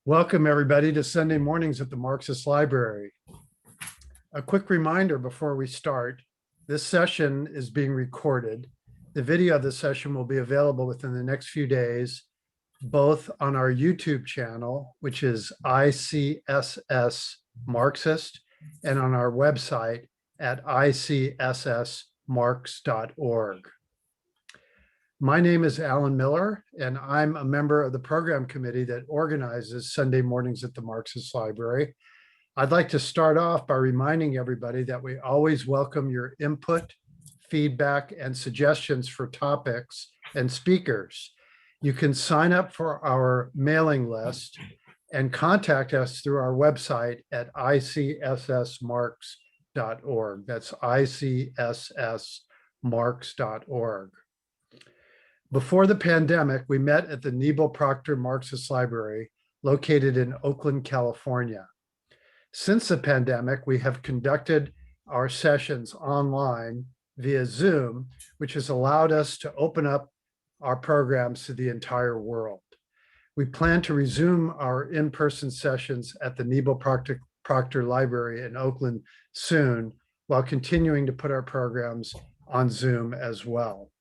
Welcome, everybody, to Sunday mornings at the Marxist Library. A quick reminder before we start, this session is being recorded. The video of the session will be available within the next few days, both on our YouTube channel, which is ICSS Marxist, and on our website at ICSSmarx.org. My name is Alan Miller, and I'm a member of the program committee that organizes Sunday mornings at the Marxist Library. I'd like to start off by reminding everybody that we always welcome your input, feedback, and suggestions for topics and speakers. You can sign up for our mailing list and contact us through our website at ICSSmarx.org. That's ICSSmarx.org. Before the pandemic, we met at the Nebo Proctor Marxist Library, located in Oakland, California. Since the pandemic, we have conducted our sessions online via Zoom, which has allowed us to open up our programs to the entire world. We plan to resume our in-person sessions at the Nebo Proctor Library in Oakland soon, while continuing to put our programs on Zoom as well.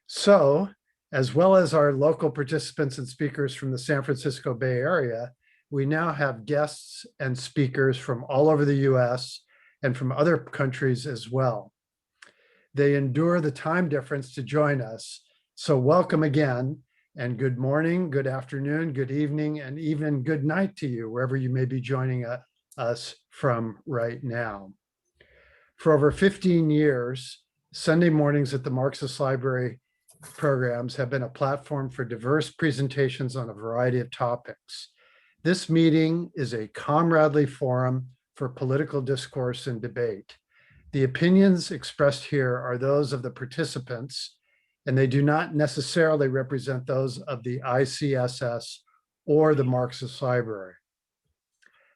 So, as well as our local participants and speakers from the San Francisco Bay Area, we now have guests and speakers from all over the US and from other countries as well. They endure the time difference to join us. So welcome again, and good morning, good afternoon, good evening, and even good night to you, wherever you may be joining us from right now. For over 15 years, Sunday mornings at the Marxist Library programs have been a platform for diverse presentations on a variety of topics. This meeting is a comradely forum for political discourse and debate. The opinions expressed here are those of the participants, and they do not necessarily represent those of the ICSS or the Marxist Library.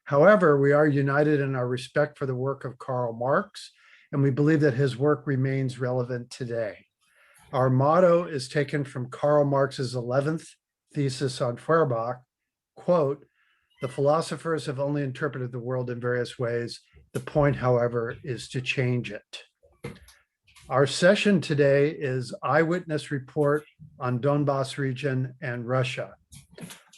However, we are united in our respect for the work of Karl Marx, and we believe that his work remains relevant today. Our motto is taken from Karl Marx's 11th thesis on Feuerbach, quote, "The philosophers have only interpreted the world in various ways. The point, however, is to change it." Our session today is Eyewitness Report on Donbass region and Russia.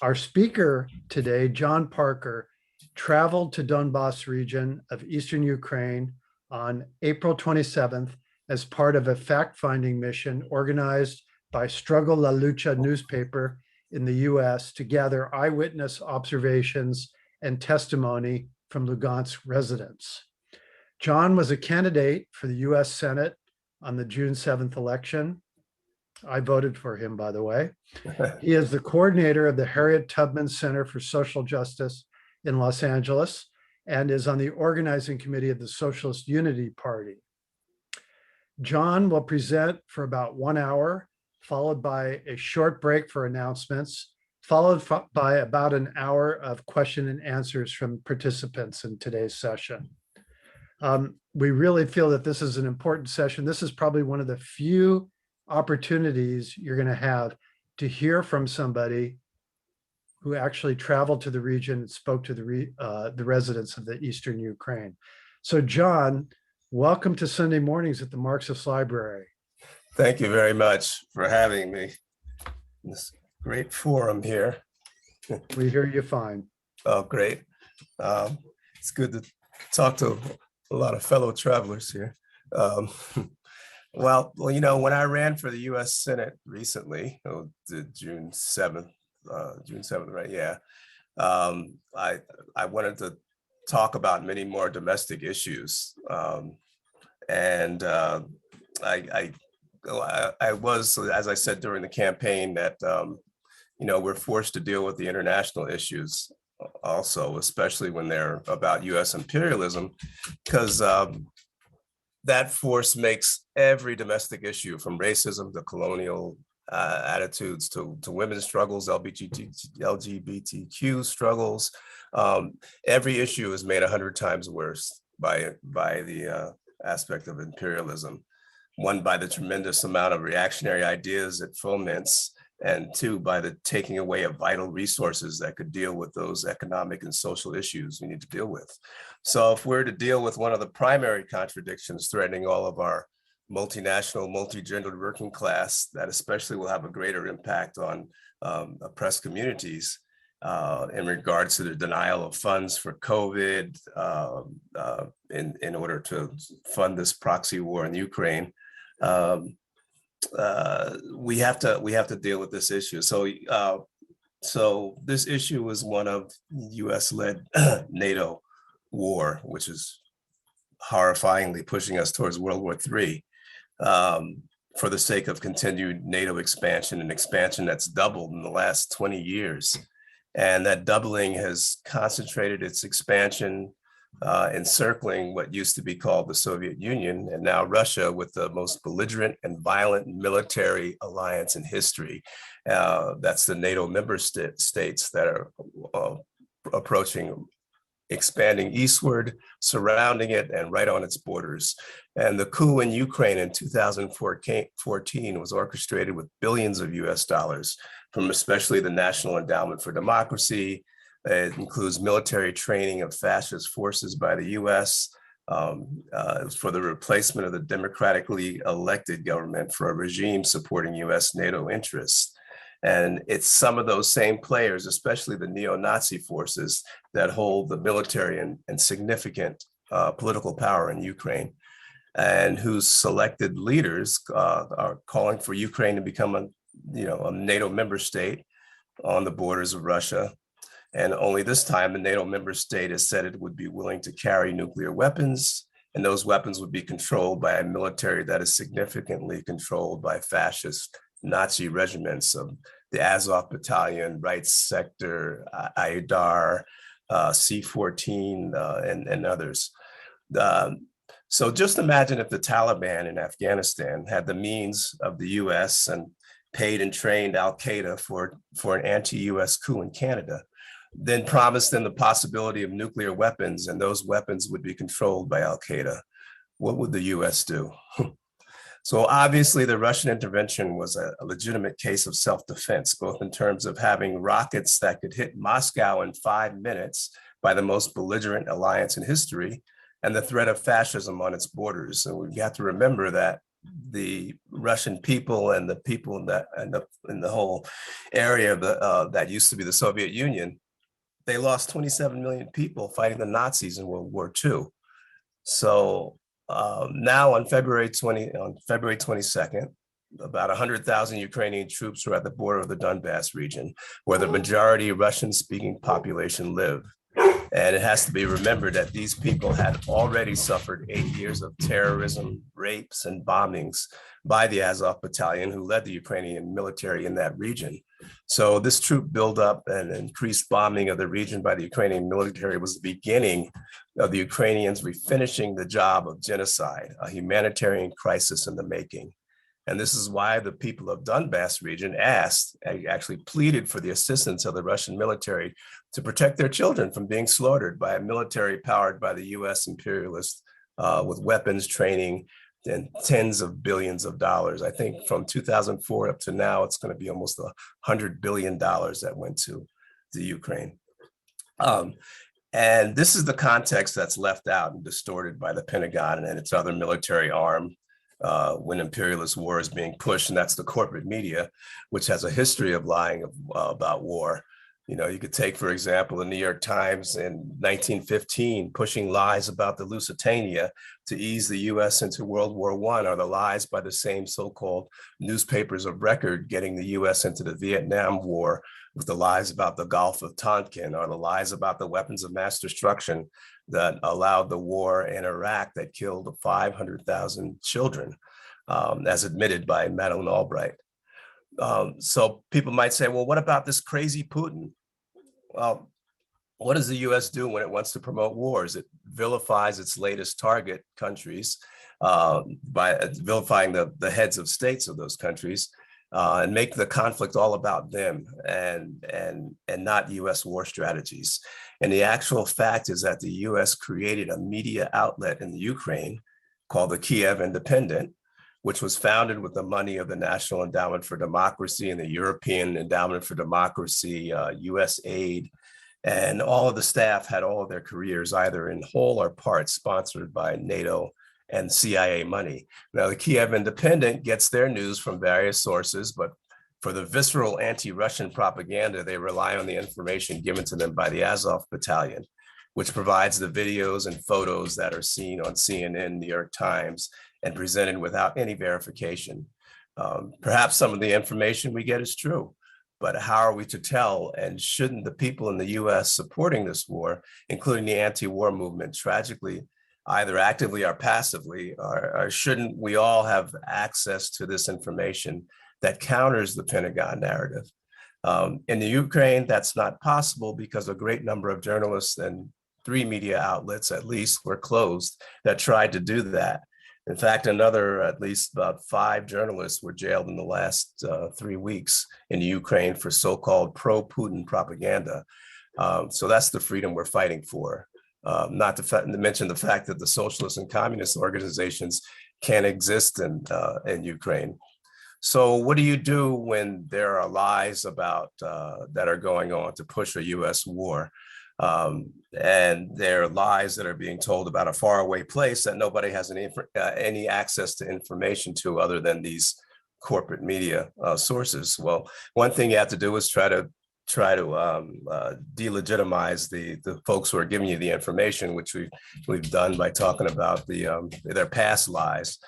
Our speaker today, John Parker, traveled to Donbass region of Eastern Ukraine on April 27th as part of a fact-finding mission organized by Struggle-La Lucha newspaper in the US to gather eyewitness observations and testimony from Lugansk residents. John was a candidate for the US Senate on the June 7th election. I voted for him, by the way. He is the coordinator of the Harriet Tubman Center for Social Justice in Los Angeles and is on the organizing committee of the Socialist Unity Party. John will present for about 1 hour, followed by a short break for announcements, followed by about an hour of question and answers from participants in today's session. We really feel that this is an important session. This is probably one of the few opportunities you're going to have to hear from somebody who actually traveled to the region and spoke to the residents of the Eastern Ukraine. So John, welcome to Sunday mornings at the Marxist Library. Thank you very much for having me in this great forum here. We hear you fine. Oh, great. It's good to talk to a lot of fellow travelers here. Well, you know, when I ran for the US Senate recently, June 7th, right? Yeah. I wanted to talk about many more domestic issues. I was, as I said during the campaign, that, you know, we're forced to deal with the international issues also, especially when they're about US imperialism, because that force makes every domestic issue, from racism to colonial attitudes to women's struggles, LGBTQ struggles, every issue is made 100 times worse by the aspect of imperialism. One, by the tremendous amount of reactionary ideas it foments, and two, by the taking away of vital resources that could deal with those economic and social issues we need to deal with. So if we're to deal with one of the primary contradictions threatening all of our multinational, multi-gendered working class, that especially will have a greater impact on oppressed communities in regards to the denial of funds for COVID in order to fund this proxy war in Ukraine. We have to deal with this issue. So this issue was one of U.S.-led NATO war, which is horrifyingly pushing us towards World War III. For the sake of continued NATO expansion, and expansion that's doubled in the last 20 years. And that doubling has concentrated its expansion encircling what used to be called the Soviet Union, and now Russia, with the most belligerent and violent military alliance in history. That's the NATO member states that are approaching, expanding eastward, surrounding it, and right on its borders. And the coup in Ukraine in 2014 was orchestrated with billions of US dollars from especially the National Endowment for Democracy. It includes military training of fascist forces by the US for the replacement of the democratically elected government for a regime supporting US NATO interests. And it's some of those same players, especially the neo-Nazi forces, that hold the military and significant political power in Ukraine, and whose selected leaders are calling for Ukraine to become a NATO member state on the borders of Russia. And only this time, the NATO member state has said it would be willing to carry nuclear weapons, and those weapons would be controlled by a military that is significantly controlled by fascist Nazi regiments of the Azov Battalion, Right Sector, Aidar, C-14, and others. So just imagine if the Taliban in Afghanistan had the means of the US and paid and trained Al-Qaeda for an anti-US coup in Canada, then promised them the possibility of nuclear weapons, and those weapons would be controlled by Al-Qaeda. What would the US do? So obviously the Russian intervention was a legitimate case of self-defense, both in terms of having rockets that could hit Moscow in 5 minutes by the most belligerent alliance in history, and the threat of fascism on its borders. And we have to remember that the Russian people and the people in the whole area of that used to be the Soviet Union, they lost 27 million people fighting the Nazis in World War II. So now on February 22nd, about 100,000 Ukrainian troops were at the border of the Donbass region, where the majority Russian-speaking population live. And it has to be remembered that these people had already suffered 8 years of terrorism, rapes, and bombings by the Azov Battalion, who led the Ukrainian military in that region. So this troop buildup and increased bombing of the region by the Ukrainian military was the beginning of the Ukrainians refinishing the job of genocide, a humanitarian crisis in the making. And this is why the people of Donbass region actually pleaded for the assistance of the Russian military to protect their children from being slaughtered by a military powered by the US imperialists with weapons, training, and tens of billions of dollars. I think from 2004 up to now, it's going to be almost $100 billion that went to the Ukraine. And this is the context that's left out and distorted by the Pentagon and its other military arm when imperialist war is being pushed, and that's the corporate media, which has a history of lying about war. You know, you could take, for example, the New York Times in 1915, pushing lies about the Lusitania to ease the US into World War I, or the lies by the same so-called newspapers of record getting the US into the Vietnam War with the lies about the Gulf of Tonkin, or the lies about the weapons of mass destruction that allowed the war in Iraq that killed 500,000 children, as admitted by Madeleine Albright. So people might say, well, what about this crazy Putin? Well, what does the US do when it wants to promote wars? It vilifies its latest target countries by vilifying the heads of states of those countries and make the conflict all about them and not US war strategies. And the actual fact is that the US created a media outlet in the Ukraine called the Kiev Independent, which was founded with the money of the National Endowment for Democracy and the European Endowment for Democracy, US aid. And all of the staff had all of their careers either in whole or part sponsored by NATO and CIA money. Now, the Kiev Independent gets their news from various sources, but for the visceral anti-Russian propaganda, they rely on the information given to them by the Azov Battalion, which provides the videos and photos that are seen on CNN, New York Times, and presented without any verification. Perhaps some of the information we get is true, but how are we to tell? And shouldn't the people in the US supporting this war, including the anti-war movement, tragically, either actively or passively, or shouldn't we all have access to this information that counters the Pentagon narrative? In the Ukraine, that's not possible because a great number of journalists and 3 media outlets at least were closed that tried to do that. In fact, at least about 5 journalists were jailed in the last 3 weeks in Ukraine for so-called pro-Putin propaganda. So that's the freedom we're fighting for. Not to mention the fact that the socialist and communist organizations can't exist in Ukraine. So what do you do when there are lies about that are going on to push a US war? And there are lies that are being told about a faraway place that nobody has any access to information to other than these corporate media sources. Well, one thing you have to do is try to delegitimize the folks who are giving you the information, which we've done by talking about their past lies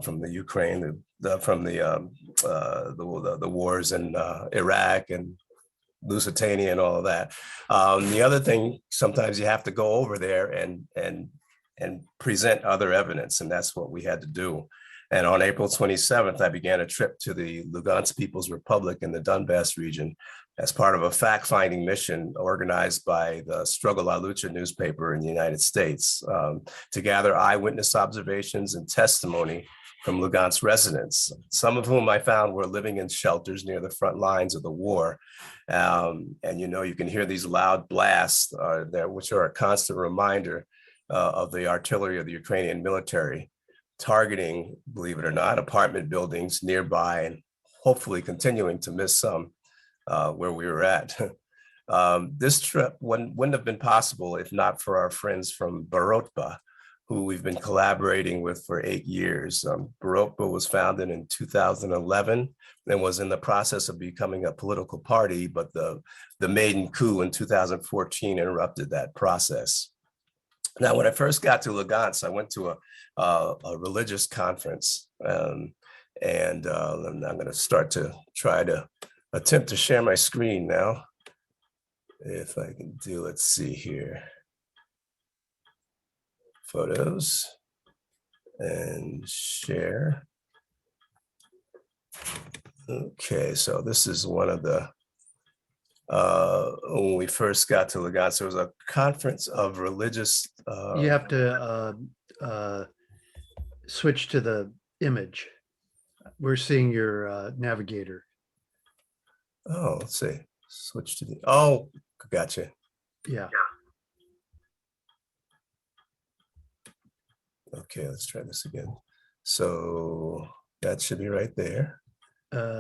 from the Ukraine, from the wars in Iraq and Lusitania and all of that. The other thing, sometimes you have to go over there and present other evidence, and that's what we had to do. And on April 27th, I began a trip to the Lugansk People's Republic in the Donbass region as part of a fact-finding mission organized by the Struggle-La Lucha newspaper in the United States to gather eyewitness observations and testimony from Lugansk residents, some of whom I found were living in shelters near the front lines of the war. And you can hear these loud blasts there, which are a constant reminder of the artillery of the Ukrainian military, targeting, believe it or not, apartment buildings nearby and hopefully continuing to miss some where we were at. This trip wouldn't have been possible if not for our friends from Borotba, who we've been collaborating with for 8 years. Borotba was founded in 2011 and was in the process of becoming a political party, but the maiden coup in 2014 interrupted that process. Now, when I first got to Lugansk, I went to a religious conference, and I'm going to try to attempt to share my screen now. If I can do, let's see here. Photos and share. Okay, so this is one of the, when we first got to Lugansk, there was a conference of religious. You have to switch to the image. We're seeing your navigator. Oh, let's see. Switch to the, oh, gotcha. Yeah. Okay, let's try this again. So that should be right there.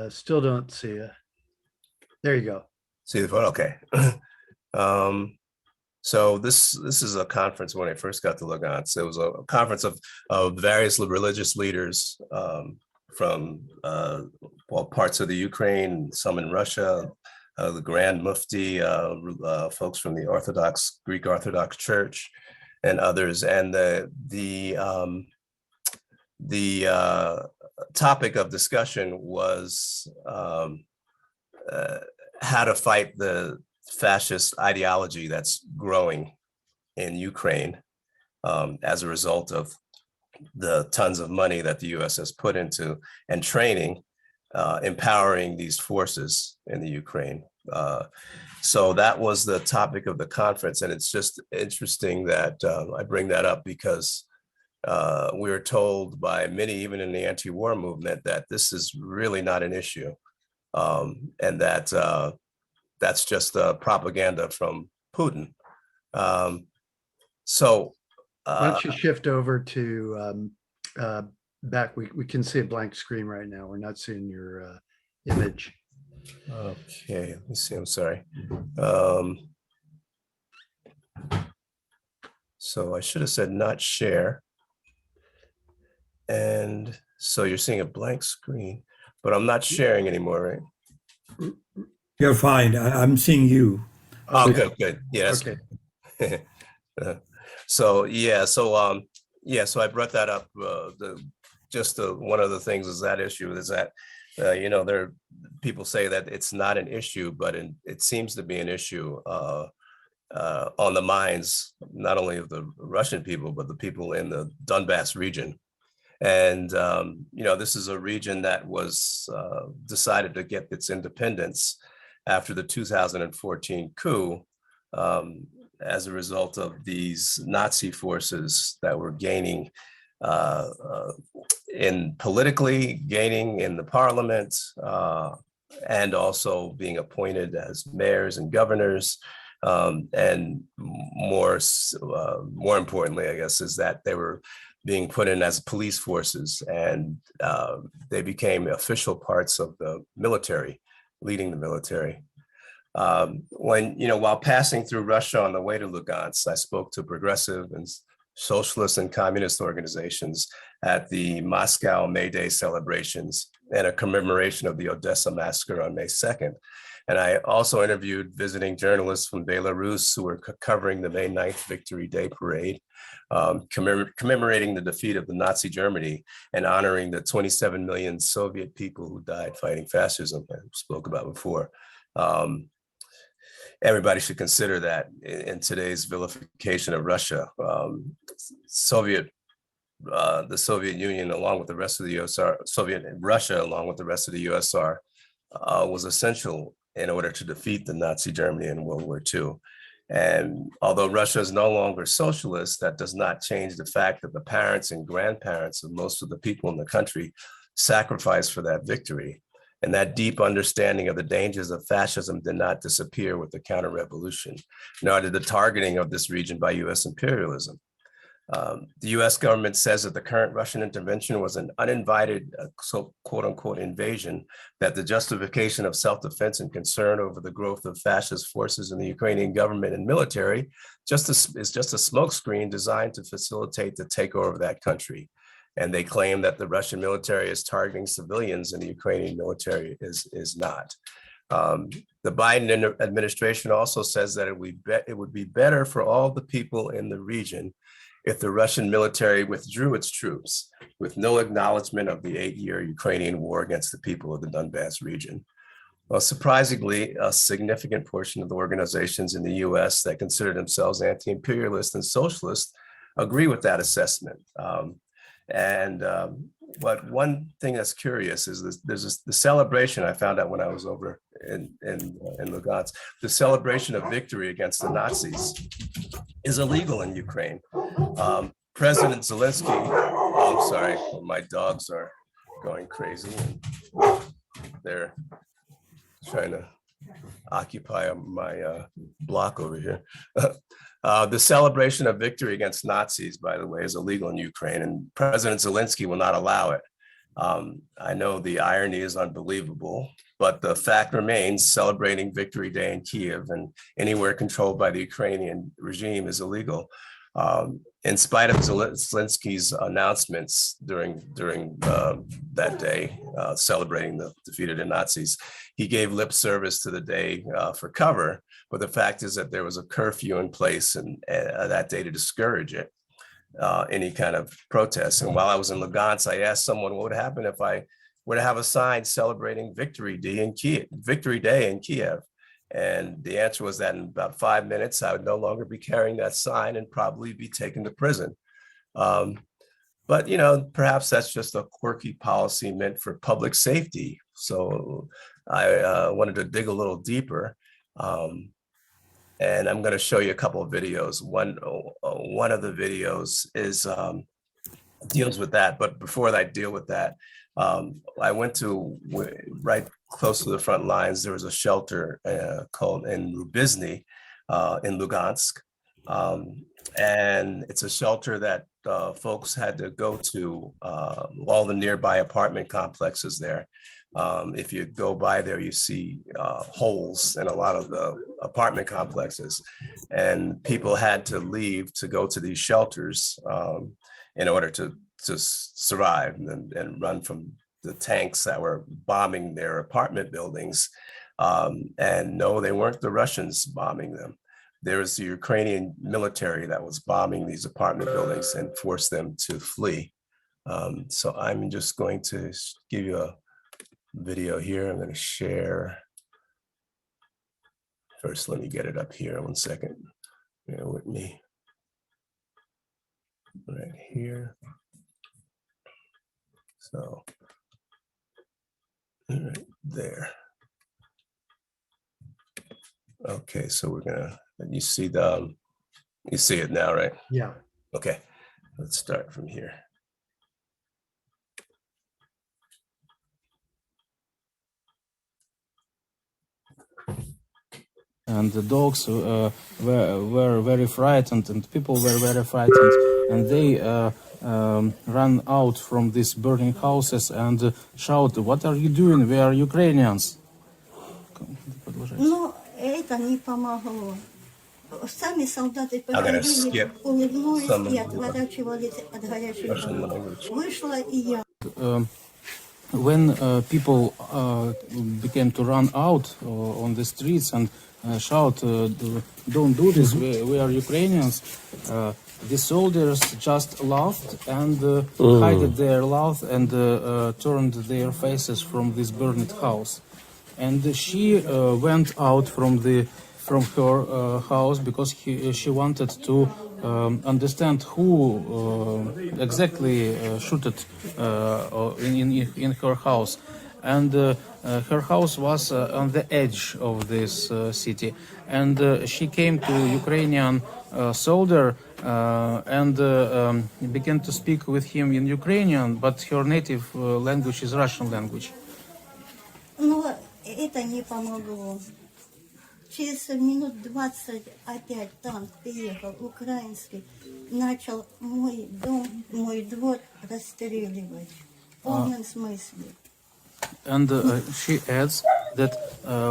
Still don't see it. There you go. See the photo? Okay. So this is a conference when I first got to Lugansk. It was a conference of various religious leaders from parts of the Ukraine, some in Russia, the Grand Mufti, folks from the Greek Orthodox Church, and others. And the topic of discussion was how to fight the fascist ideology that's growing in Ukraine as a result of the tons of money that the US has put into and training, empowering these forces in the Ukraine. So that was the topic of the conference. And it's just interesting that I bring that up because we were told by many, even in the anti-war movement, that this is really not an issue. And that that's just propaganda from Putin. So why don't you shift over to back. We can see a blank screen right now. We're not seeing your image. Okay, let me see. I'm sorry. So I should have said not share. And so you're seeing a blank screen, but I'm not sharing anymore, right? You're fine. I'm seeing you. Oh, good. Yeah, that's Okay. good. So so I brought that up. One of the things is that issue is that there people say that it's not an issue, but it seems to be an issue on the minds not only of the Russian people but the people in the Donbass region. And this is a region that was decided to get its independence after the 2014 coup. As a result of these Nazi forces that were gaining gaining in the parliament, and also being appointed as mayors and governors. And more importantly, I guess, is that they were being put in as police forces, and they became official parts of the military, leading the military. While passing through Russia on the way to Lugansk, I spoke to progressive and socialist and communist organizations at the Moscow May Day celebrations and a commemoration of the Odessa massacre on May 2nd. And I also interviewed visiting journalists from Belarus who were covering the May 9th Victory Day parade, commemorating the defeat of the Nazi Germany and honoring the 27 million Soviet people who died fighting fascism I spoke about before. Everybody should consider that in today's vilification of Russia. The Soviet Union, along with the rest of the USSR, Russia, along with the rest of the USSR, was essential in order to defeat the Nazi Germany in World War II. And although Russia is no longer socialist, that does not change the fact that the parents and grandparents of most of the people in the country sacrificed for that victory. And that deep understanding of the dangers of fascism did not disappear with the counter-revolution, nor did the targeting of this region by US imperialism. The US government says that the current Russian intervention was an uninvited, quote unquote, invasion, that the justification of self-defense and concern over the growth of fascist forces in the Ukrainian government and military is just a smokescreen designed to facilitate the takeover of that country. And they claim that the Russian military is targeting civilians and the Ukrainian military is not. The Biden administration also says that it would be better for all the people in the region if the Russian military withdrew its troops with no acknowledgement of the 8-year Ukrainian war against the people of the Donbass region. Well, surprisingly, a significant portion of the organizations in the US that consider themselves anti-imperialist and socialist agree with that assessment. But one thing that's curious is there's the celebration I found out when I was over in Lugansk. The celebration of victory against the Nazis is illegal in Ukraine. President Zelensky, oh, I'm sorry, my dogs are going crazy. They're trying to occupy my block over here. The celebration of victory against Nazis, by the way, is illegal in Ukraine, and President Zelensky will not allow it. I know the irony is unbelievable, but the fact remains celebrating Victory Day in Kiev and anywhere controlled by the Ukrainian regime is illegal. In spite of Zelensky's announcements during that day, celebrating the defeat of the Nazis, he gave lip service to the day for cover. But the fact is that there was a curfew in place and that day to discourage it, any kind of protest. And while I was in Lugansk, I asked someone what would happen if I were to have a sign celebrating Victory Day in Kiev. And the answer was that in about 5 minutes, I would no longer be carrying that sign and probably be taken to prison. But, perhaps that's just a quirky policy meant for public safety. So I wanted to dig a little deeper. And I'm going to show you a couple of videos. One of the videos deals with that. But before I deal with that, I went to right close to the front lines. There was a shelter called in Lubizny in Lugansk. And it's a shelter that folks had to go to all the nearby apartment complexes there. If you go by there, you see holes in a lot of the apartment complexes, and people had to leave to go to these shelters in order to survive and run from the tanks that were bombing their apartment buildings. And no, they weren't the Russians bombing them. There was the Ukrainian military that was bombing these apartment buildings and forced them to flee. So I'm just going to give you a video here. I'm going to share. First, let me get it up here. 1 second. Bear with me. Right here. So, right there. Okay, so we're gonna, you see it now, right? Yeah. Okay, let's start from here. And the dogs were very frightened, and people were very frightened, and they ran out from these burning houses and shouted, "What are you doing? We are Ukrainians." Но это не помогло. Сами солдаты подходили, улыбнулись и отворачивались от горячих голов. Вышла и я. When people began to run out on the streets and shout, "Don't do this, we are Ukrainians," the soldiers just laughed and hid their laugh and turned their faces from this burned house. And she went out from her house because she wanted to understand who exactly shot in her house. And her house was on the edge of this city. And she came to Ukrainian soldier and began to speak with him in Ukrainian, but her native language is Russian language. Но это не помогло. Через минут 20 опять танк приехал, украинский, начал мой дом, мой двор расстреливать. В полном смысле. And she adds that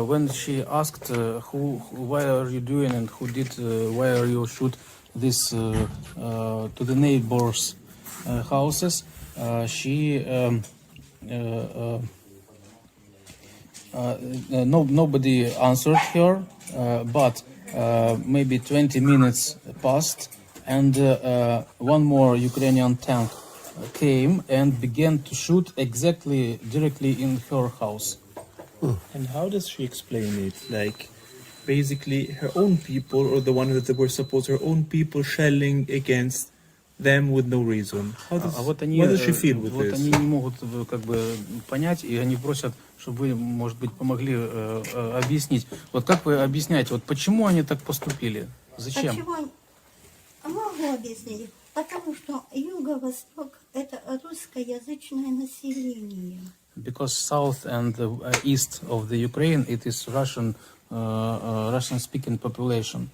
when she asked why are you doing and who did, why are you shoot this to the neighbors' houses, she nobody answered her, but maybe 20 minutes passed, and one more Ukrainian tank came and began to shoot exactly directly in her house. And how does she explain it? Like, basically, her own people, or the one that were supposed, her own people shelling against them with no reason. How does, Вот они, what does she feel with вот this? они не могут как бы понять, и они просят, чтобы вы, может быть, помогли объяснить. Вот как вы объясняете, вот почему они так поступили? Зачем? Почему? Могу объяснить. Потому что Юго-Восток – это русскоязычное население. Because south and east of the Ukraine, it is Russian-speaking population.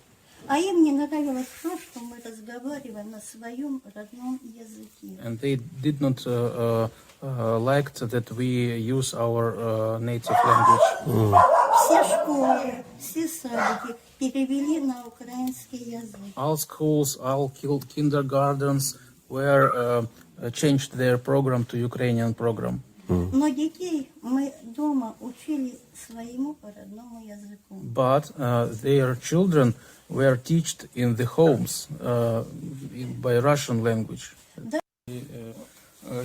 А им не нравилось то, что мы разговариваем на своем родном языке. And they did not liked that we use our native language. Все школы, все садики перевели на украинский язык. All schools, all kindergartens were changed their program to Ukrainian program. Но детей мы дома учили своему родному языку. But their children were taught in the homes by Russian language.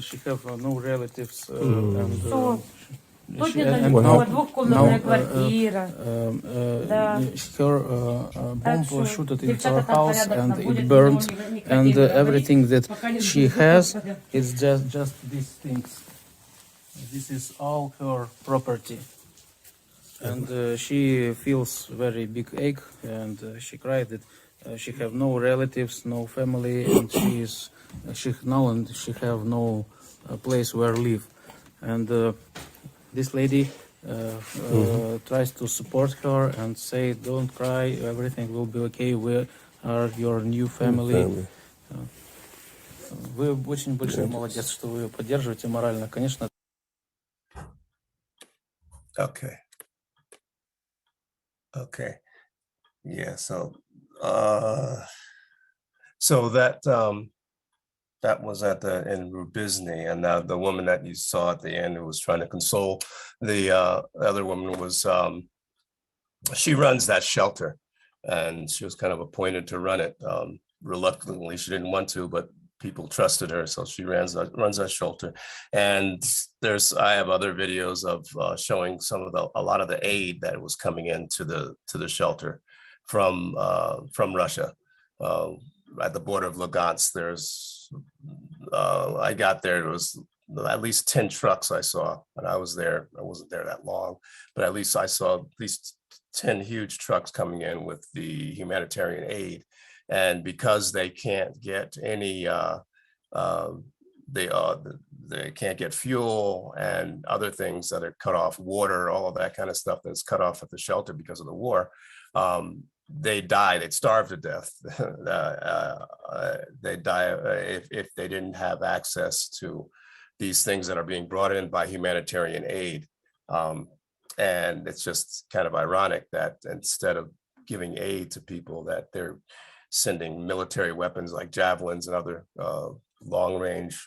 She have no relatives and двухкомнатная квартира. her bomb was shot in her house and it burned, and everything that she has is just these things. This is all her property, and she feels very big ache, and she cried that she have no relatives, no family, and she have no place where live. And this lady tries to support her and say, "Don't cry, everything will be okay. are your new family. Вы очень большой молодец, что вы поддерживаете морально, конечно. Okay. Yeah. So that was in Rubizny, and now the woman that you saw at the end who was trying to console the other woman was she runs that shelter, and she was kind of appointed to run it reluctantly. She didn't want to, but people trusted her, so she runs that shelter. And I have other videos of showing a lot of the aid that was coming into the shelter from Russia. At the border of Lugansk, I got there was at least 10 trucks I saw when I was there. I wasn't there that long, but at least I saw at least 10 huge trucks coming in with the humanitarian aid. And because they can't get any, they can't get fuel and other things that are cut off, water, all of that kind of stuff that's cut off at the shelter because of the war. They'd starve to death. They'd die if they didn't have access to these things that are being brought in by humanitarian aid. And it's just kind of ironic that instead of giving aid to people, that they're sending military weapons like javelins and other long-range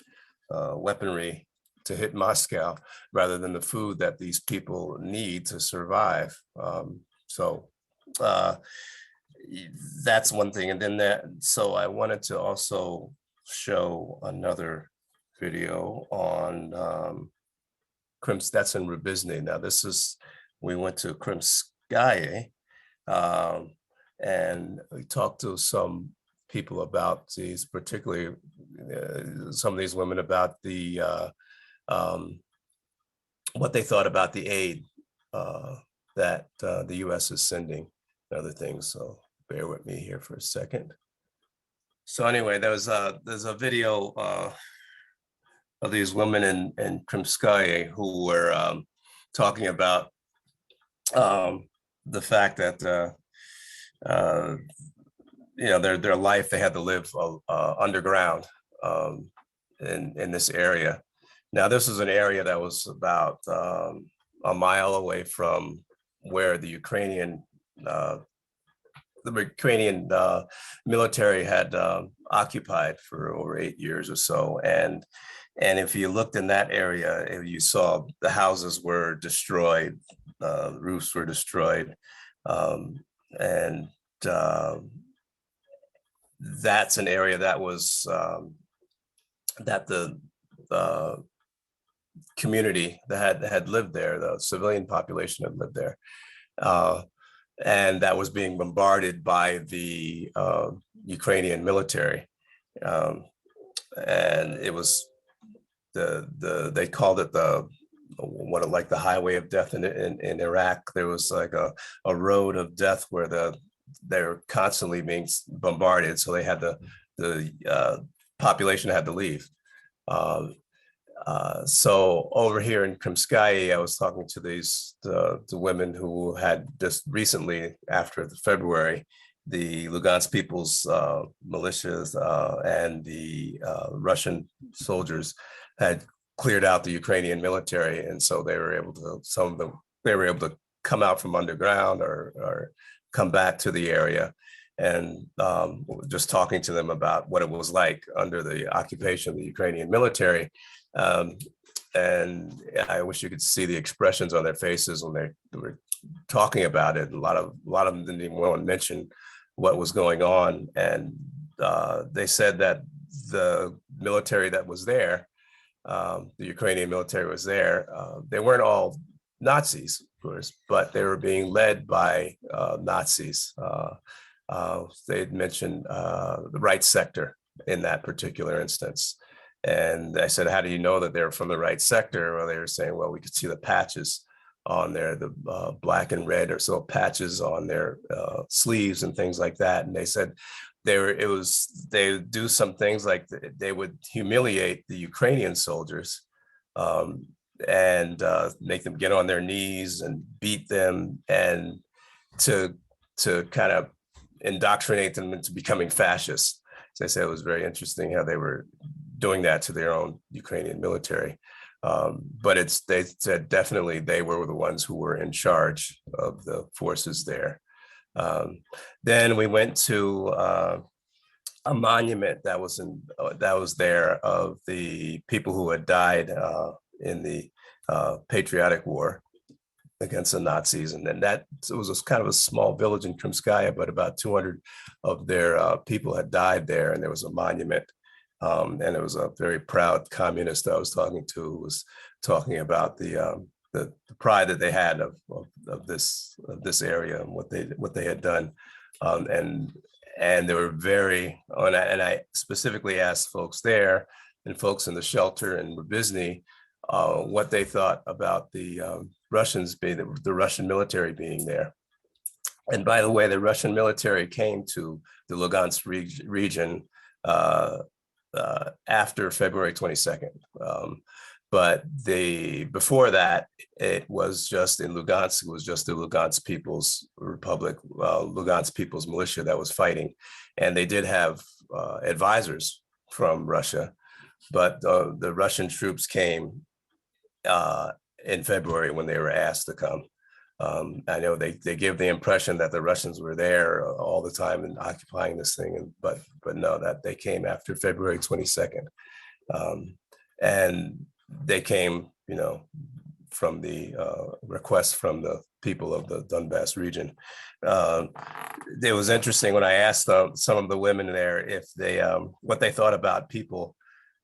weaponry to hit Moscow rather than the food that these people need to survive. That's one thing. And then so I wanted to also show another video on that's in Rubizny. Now we went to Krymskaya, and we talked to some people about these, particularly some of these women, about the what they thought about the aid that the U.S. is sending and other things. So bear with me here for a second. So anyway, there's a video of these women in Krymskaya who were talking about the fact that their life, they had to live underground in this area. Now, this is an area that was about a mile away from where the Ukrainian military had occupied for over 8 years or so. And if you looked in that area, you saw the houses were destroyed, roofs were destroyed. That's an area that was, that the community that had lived there, the civilian population had lived there. And that was being bombarded by the Ukrainian military. And it was they called it like the highway of death in Iraq. There was like a road of death where they were constantly being bombarded. So they had the population had to leave. So over here in Krymskaya, I was talking to the women who had just recently, after February, the Lugansk People's militias and the Russian soldiers had cleared out the Ukrainian military, and so they were able to come out from underground or come back to the area. And just talking to them about what it was like under the occupation of the Ukrainian military. And I wish you could see the expressions on their faces when they were talking about it. A lot of them didn't even want to mention what was going on. And they said that the military that was there, the Ukrainian military was there, they weren't all Nazis, of course, but they were being led by Nazis. They had mentioned the right sector in that particular instance. And I said, how do you know that they're from the right sector? Well, they were saying, well, we could see the patches on there, the black and red, or so patches on their sleeves and things like that. And they said they would do some things like they would humiliate the Ukrainian soldiers and make them get on their knees and beat them, and to kind of indoctrinate them into becoming fascists. As I said, it was very interesting how they were doing that to their own Ukrainian military. But they said definitely they were the ones who were in charge of the forces there. Then we went to a monument that was there of the people who had died in the patriotic war against the Nazis. And then it was kind of a small village in Krymskaya, but about 200 of their people had died there, and there was a monument. And it was a very proud communist I was talking to, who was talking about the pride that they had of this area and what they had done. And they were and I specifically asked folks there and folks in the shelter in Rubizny what they thought about the Russians being the Russian military being there. And by the way, the Russian military came to the Lugansk region after February 22nd. But before that, it was just in Lugansk, it was just the Lugansk People's Republic, Lugansk People's Militia that was fighting. And they did have advisors from Russia, but the Russian troops came in February when they were asked to come. I know they give the impression that the Russians were there all the time and occupying this thing, but no, that they came after February 22nd. And they came, from the request from the people of the Donbass region. It was interesting when I asked some of the women there if they, what they thought about people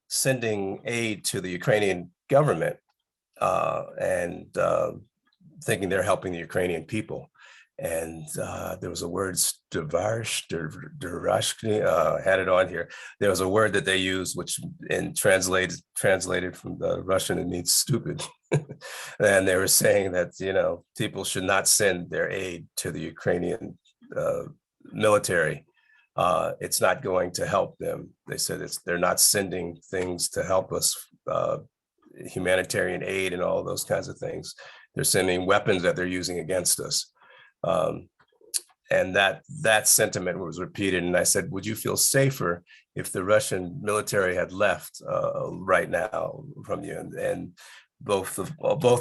sending aid to the Ukrainian government and thinking they're helping the Ukrainian people. And there was a word, had it on here. There was a word that they used, which translated from the Russian, it means stupid. And they were saying that, people should not send their aid to the Ukrainian military. It's not going to help them. They said they're not sending things to help us, humanitarian aid and all those kinds of things. They're sending weapons that they're using against us. And that sentiment was repeated. And I said, would you feel safer if the Russian military had left right now from you? And both of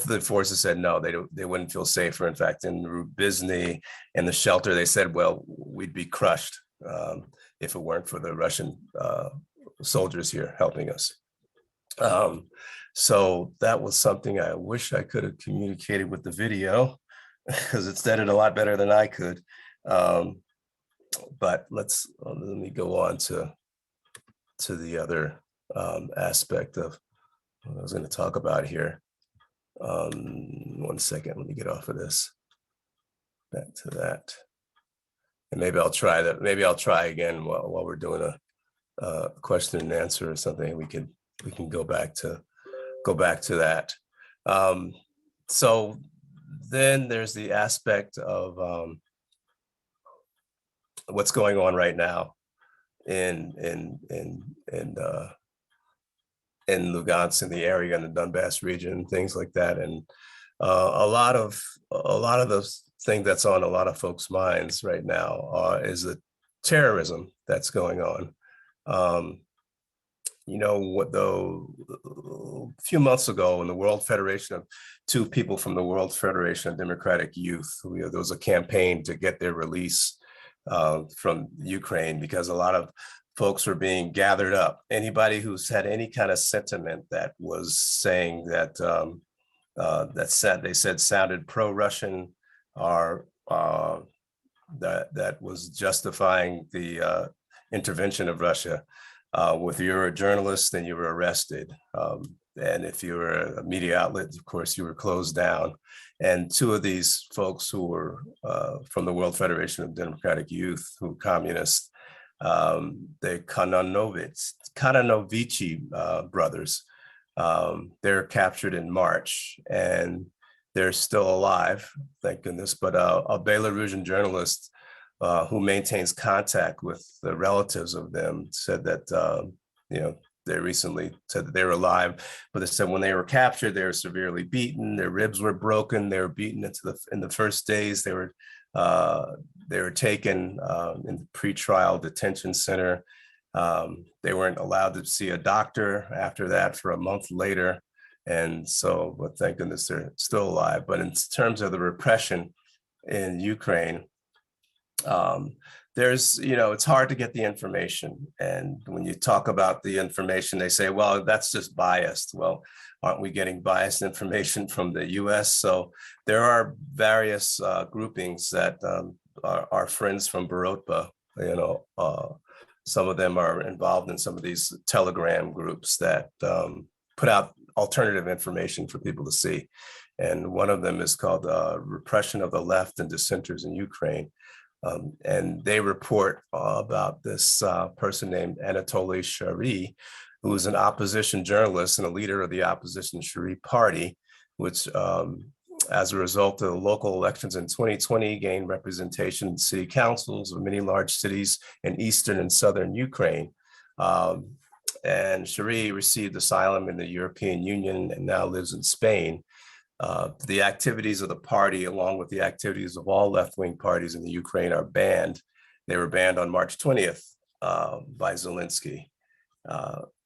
the forces said no, they wouldn't feel safer. In fact, in Rubizny and the shelter, they said, well, we'd be crushed if it weren't for the Russian soldiers here helping us. So that was something I wish I could have communicated with the video, because it said it a lot better than I could. But let me go on to the other aspect of what I was going to talk about here. 1 second, let me get off of this. Back to that. And maybe I'll try that. Maybe I'll try again while we're doing a question and answer or something. We can go back to that. So then there's the aspect of what's going on right now in Lugansk, in the area, in the Donbass region, things like that. And a lot of the thing that's on a lot of folks' minds right now is the terrorism that's going on. A few months ago, in the World Federation of two people from the World Federation of Democratic Youth, there was a campaign to get their release from Ukraine, because a lot of folks were being gathered up. Anybody who's had any kind of sentiment that was saying that they said sounded pro-Russian, or that was justifying the intervention of Russia. If you were a journalist, then you were arrested. And if you were a media outlet, of course, you were closed down. And two of these folks who were from the World Federation of Democratic Youth, who were communists, the Konanovici brothers, they're captured in March, and they're still alive, thank goodness. But a Belarusian journalist who maintains contact with the relatives of them said that, they recently said that they were alive, but they said when they were captured, they were severely beaten. Their ribs were broken. They were beaten in the first days. They were They were taken in the pretrial detention center. They weren't allowed to see a doctor after that for a month later. And so, but thank goodness they're still alive. But in terms of the repression in Ukraine, there's, it's hard to get the information. And when you talk about the information, they say, well, that's just biased. Well, aren't we getting biased information from the US? So there are various groupings that are friends from Barotpa. Some of them are involved in some of these Telegram groups that put out alternative information for people to see. And one of them is called Repression of the Left and Dissenters in Ukraine. And they report about this person named Anatoly Shary, who is an opposition journalist and a leader of the opposition Libre Party, which as a result of the local elections in 2020 gained representation in city councils of many large cities in eastern and southern Ukraine. And Shary received asylum in the European Union and now lives in Spain. The activities of the party, along with the activities of all left-wing parties in the Ukraine, are banned. They were banned on March 20th by Zelensky.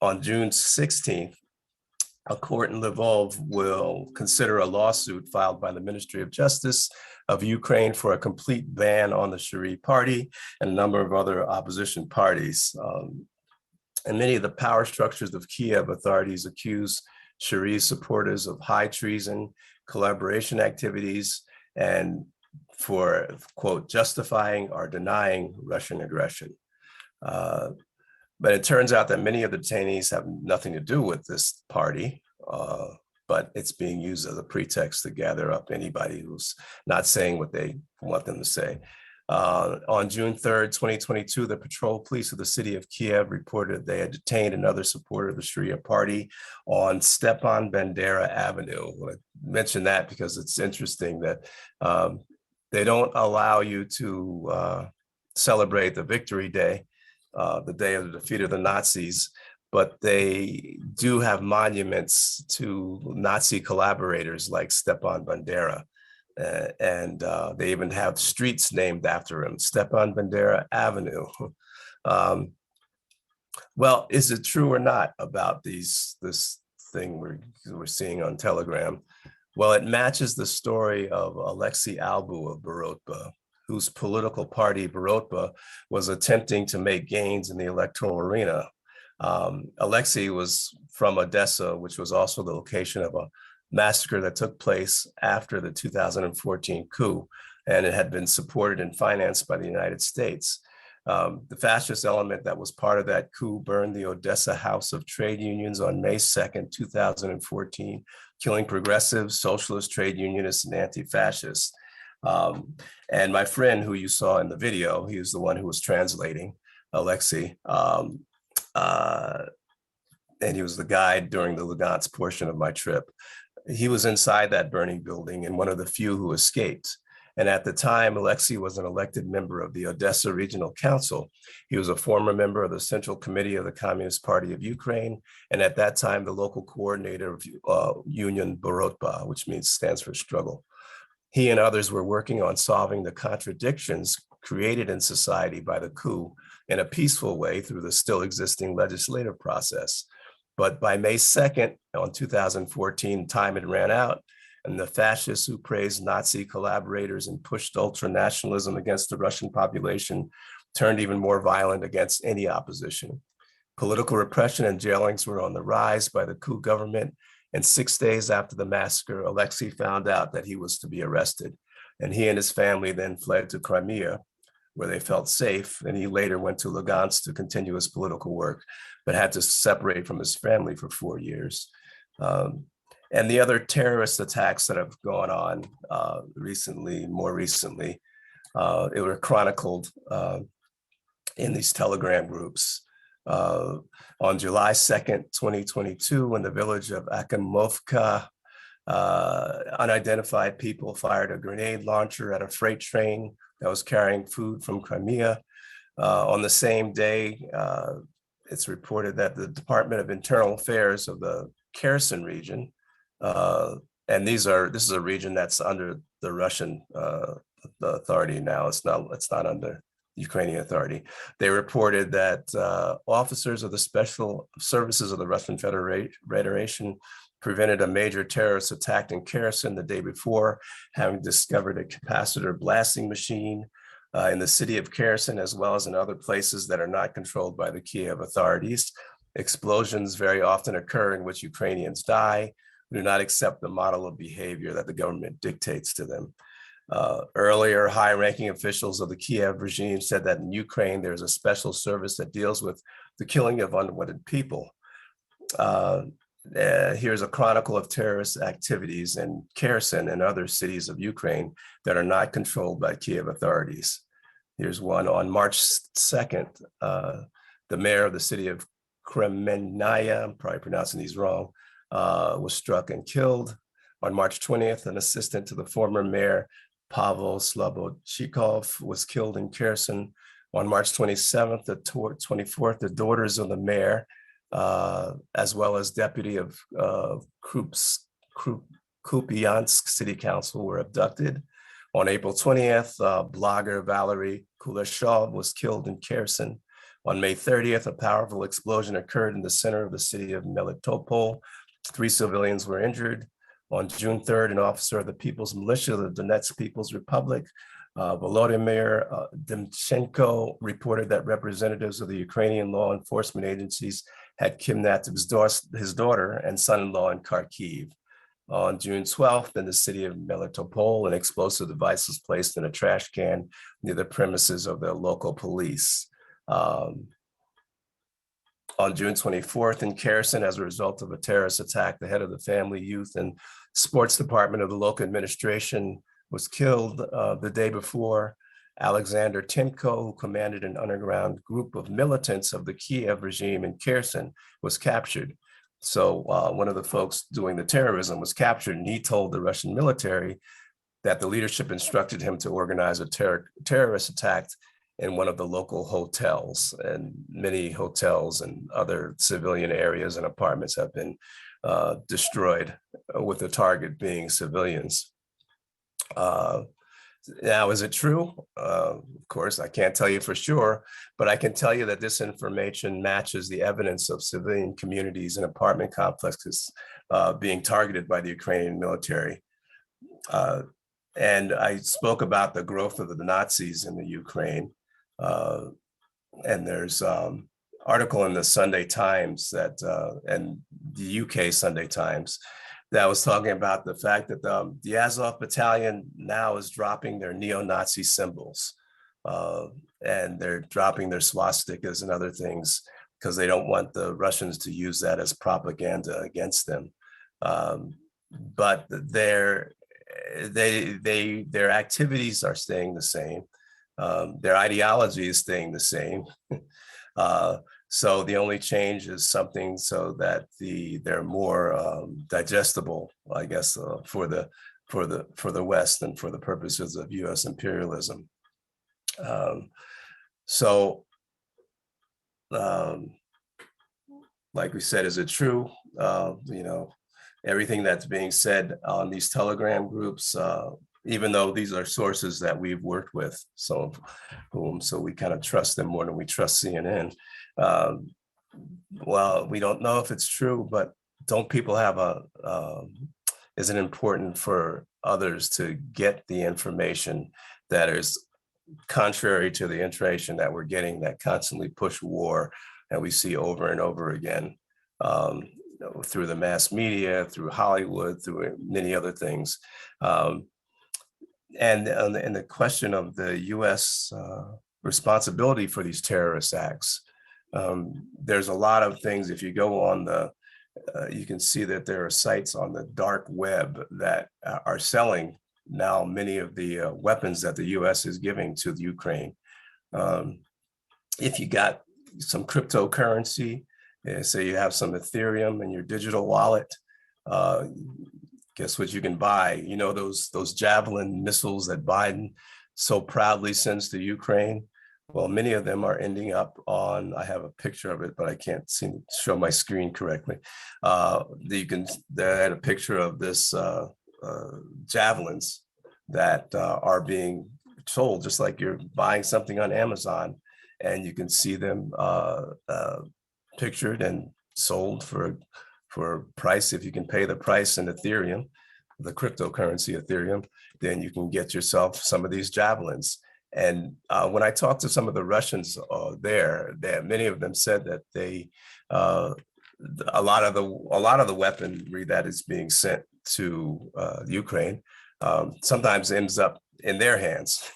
On June 16th, a court in Lvov will consider a lawsuit filed by the Ministry of Justice of Ukraine for a complete ban on the Shary Party and a number of other opposition parties. And many of the power structures of Kiev authorities accuse Shary's supporters of high treason, collaboration activities, and for, quote, justifying or denying Russian aggression. But it turns out that many of the detainees have nothing to do with this party, but it's being used as a pretext to gather up anybody who's not saying what they want them to say. On June 3rd, 2022, the patrol police of the city of Kiev reported they had detained another supporter of the Sharia Party on Stepan Bandera Avenue. I mention that because it's interesting that they don't allow you to celebrate the Victory Day, the day of the defeat of the Nazis, but they do have monuments to Nazi collaborators like Stepan Bandera. And they even have streets named after him, Stepan Bandera Avenue. Well, is it true or not about this thing we're seeing on Telegram? Well, it matches the story of Alexei Albu of Barotpa, whose political party, Barotpa, was attempting to make gains in the electoral arena. Alexei was from Odessa, which was also the location of a massacre that took place after the 2014 coup, and it had been supported and financed by the United States. The fascist element that was part of that coup burned the Odessa House of Trade Unions on May 2nd, 2014, killing progressives, socialist trade unionists, and anti-fascists. And my friend who you saw in the video, he was the one who was translating, Alexei, and he was the guide during the Lugansk portion of my trip. He was inside that burning building and one of the few who escaped. And at the time, Alexei was an elected member of the Odessa Regional Council. He was a former member of the Central Committee of the Communist Party of Ukraine, and at that time, the local coordinator of Union Borotba, which stands for struggle. He and others were working on solving the contradictions created in society by the coup in a peaceful way through the still existing legislative process. But by May 2nd, on 2014, time had ran out, and the fascists who praised Nazi collaborators and pushed ultranationalism against the Russian population turned even more violent against any opposition. Political repression and jailings were on the rise by the coup government, and 6 days after the massacre, Alexei found out that he was to be arrested, and he and his family then fled to Crimea, where they felt safe, and he later went to Lugansk to continue his political work, but had to separate from his family for 4 years. And the other terrorist attacks that have gone on more recently, it were chronicled in these Telegram groups. On July 2nd, 2022, in the village of Akimovka, unidentified people fired a grenade launcher at a freight train that was carrying food from Crimea. On the same day, it's reported that the Department of Internal Affairs of the Kherson region, and this is a region that's under the Russian the authority now. It's not under Ukrainian authority. They reported that officers of the special services of the Russian Federation prevented a major terrorist attack in Kherson the day before, having discovered a capacitor blasting machine in the city of Kherson, as well as in other places that are not controlled by the Kiev authorities. Explosions very often occur in which Ukrainians die, who do not accept the model of behavior that the government dictates to them. Earlier, high-ranking officials of the Kiev regime said that in Ukraine, there's a special service that deals with the killing of unwanted people. Here's a chronicle of terrorist activities in Kherson and other cities of Ukraine that are not controlled by Kiev authorities. Here's one on March 2nd. The mayor of the city of Kremenaya, I'm probably pronouncing these wrong, was struck and killed. On March 20th, an assistant to the former mayor, Pavel Slobochikov, was killed in Kherson. On March 27th, the 24th, the daughters of the mayor, as well as deputy of Kupiansk City Council, were abducted. On April 20th, blogger Valery Kuleshov was killed in Kherson. On May 30th, a powerful explosion occurred in the center of the city of Melitopol. 3 civilians were injured. On June 3rd, an officer of the People's Militia of the Donetsk People's Republic, Volodymyr Demchenko, reported that representatives of the Ukrainian law enforcement agencies had kidnapped his daughter and son-in-law in Kharkiv. On June 12th, in the city of Melitopol, an explosive device was placed in a trash can near the premises of the local police. On June 24th in Kherson, as a result of a terrorist attack, the head of the Family, Youth, and Sports Department of the local administration was killed the day before. Alexander Timko, who commanded an underground group of militants of the Kiev regime in Kherson, was captured. So one of the folks doing the terrorism was captured, and he told the Russian military that the leadership instructed him to organize a terrorist attack in one of the local hotels, and many hotels and other civilian areas and apartments have been destroyed, with the target being civilians. Now, is it true? Of course, I can't tell you for sure, but I can tell you that this information matches the evidence of civilian communities and apartment complexes being targeted by the Ukrainian military. And I spoke about the growth of the Nazis in the Ukraine. And there's an article in the Sunday Times that, and the UK Sunday Times, that was talking about the fact that the Azov Battalion now is dropping their neo-Nazi symbols, and they're dropping their swastikas and other things because they don't want the Russians to use that as propaganda against them. But their activities are staying the same. Their ideology is staying the same. So the only change is something so that they're more digestible, I guess, for the West and for the purposes of U.S. imperialism. Like we said, is it true? Everything that's being said on these Telegram groups, even though these are sources that we've worked with, so we kind of trust them more than we trust CNN. Well, we don't know if it's true, but don't people have is it important for others to get the information that is contrary to the information that we're getting that constantly push war, and we see over and over again, through the mass media, through Hollywood, through many other things. And the question of the U.S. Responsibility for these terrorist acts, there's a lot of things. If you go on you can see that there are sites on the dark web that are selling now many of the weapons that the U.S. is giving to the Ukraine. If you got some cryptocurrency, say you have some Ethereum in your digital wallet, guess what you can buy? You know, those Javelin missiles that Biden so proudly sends to Ukraine? Well, many of them are ending up on, I have a picture of it, but I can't seem to show my screen correctly. They had a picture of this Javelins that are being sold, just like you're buying something on Amazon, and you can see them pictured and sold for a price. If you can pay the price in Ethereum, the cryptocurrency Ethereum, then you can get yourself some of these javelins. And when I talked to some of the Russians there, many of them said that they a lot of the weaponry that is being sent to Ukraine sometimes ends up in their hands,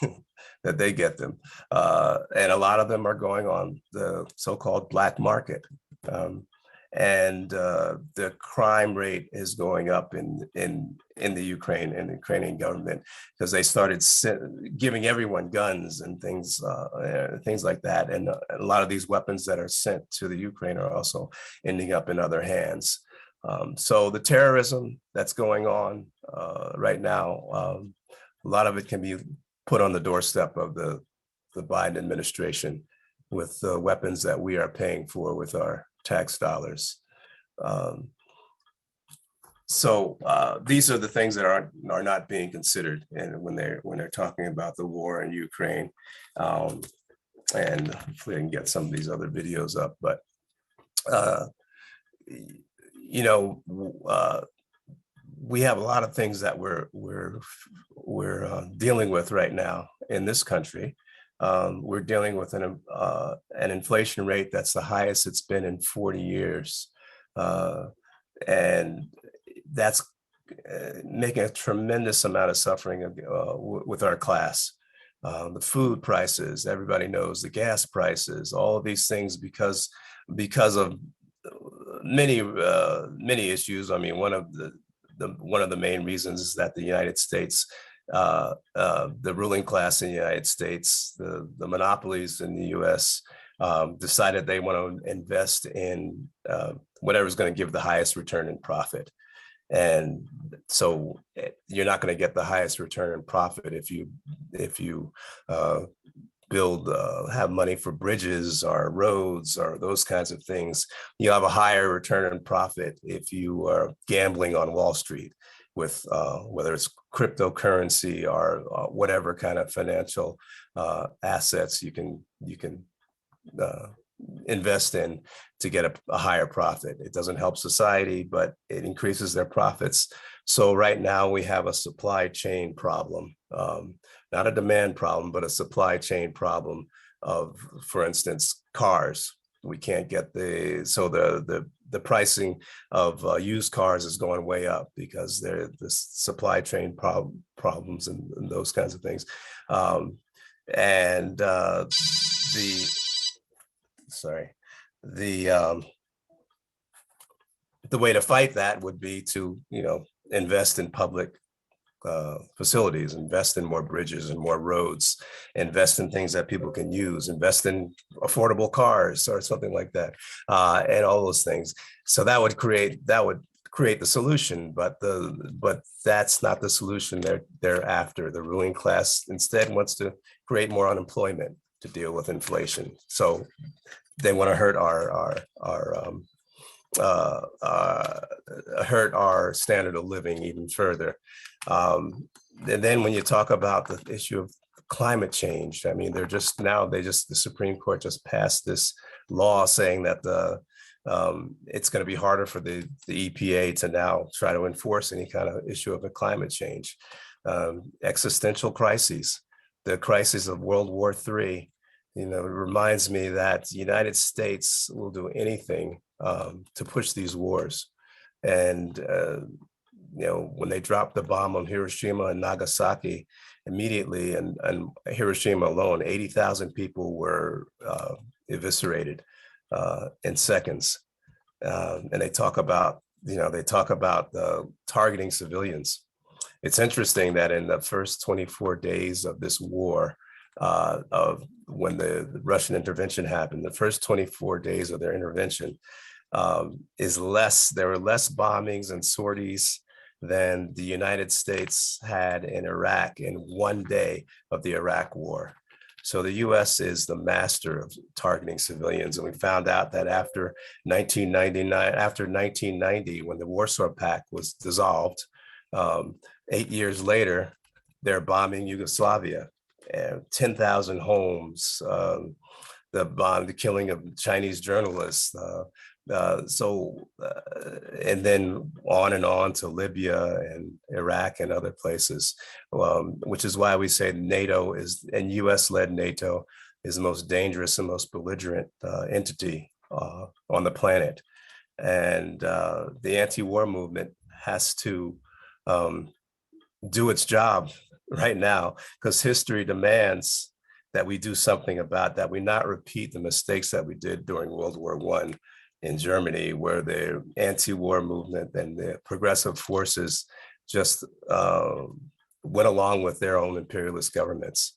that they get them, and a lot of them are going on the so-called black market. And the crime rate is going up in the Ukrainian government, because they started giving everyone guns and things like that. And a lot of these weapons that are sent to the Ukraine are also ending up in other hands. So the terrorism that's going on right now, a lot of it can be put on the doorstep of the Biden administration with the weapons that we are paying for with our tax dollars. So these are the things that are not being considered, and when they're talking about the war in Ukraine. And hopefully I can get some of these other videos up, but you know, we have a lot of things that we're dealing with right now in this country. We're dealing with an inflation rate that's the highest it's been in 40 years. And that's making a tremendous amount of suffering with our class. The food prices, everybody knows, the gas prices, all of these things because of many issues. I mean, one of the main reasons is that the United States, the ruling class in the United States, the monopolies in the US, decided they want to invest in whatever's going to give the highest return in profit. And so you're not going to get the highest return in profit if you have money for bridges or roads or those kinds of things. You have a higher return in profit if you are gambling on Wall Street with whether it's cryptocurrency or whatever kind of financial assets you can invest in to get a higher profit. It doesn't help society, but it increases their profits. So right now we have a supply chain problem, not a demand problem, but a supply chain problem of, for instance, cars. We can't get the pricing of used cars is going way up because there the supply chain problems and those kinds of things. The way to fight that would be to, invest in public facilities, invest in more bridges and more roads, invest in things that people can use, invest in affordable cars or something like that, and all those things. So that would create the solution, but that's not the solution they're after. The ruling class instead wants to create more unemployment to deal with inflation. So they want to hurt our standard of living even further. And then when you talk about the issue of climate change, I mean, the Supreme Court just passed this law saying that it's going to be harder for the EPA to now try to enforce any kind of issue of a climate change. Existential crises, the crisis of World War III, it reminds me that the United States will do anything to push these wars. And, when they dropped the bomb on Hiroshima and Nagasaki, immediately, and Hiroshima alone, 80,000 people were eviscerated in seconds. And they talk about targeting civilians. It's interesting that in the first 24 days of this war, of when the Russian intervention happened, the first 24 days of their intervention there were less bombings and sorties than the United States had in Iraq in one day of the Iraq war. So the US is the master of targeting civilians. And we found out that after 1990, when the Warsaw Pact was dissolved, 8 years later, they're bombing Yugoslavia, 10,000 homes, the killing of Chinese journalists. And then on to Libya and Iraq and other places, which is why we say NATO is, and US-led NATO is the most dangerous and most belligerent entity on the planet. And the anti-war movement has to do its job right now, because history demands that we do something about that. We not repeat the mistakes that we did during World War I in Germany, where the anti-war movement and the progressive forces just went along with their own imperialist governments.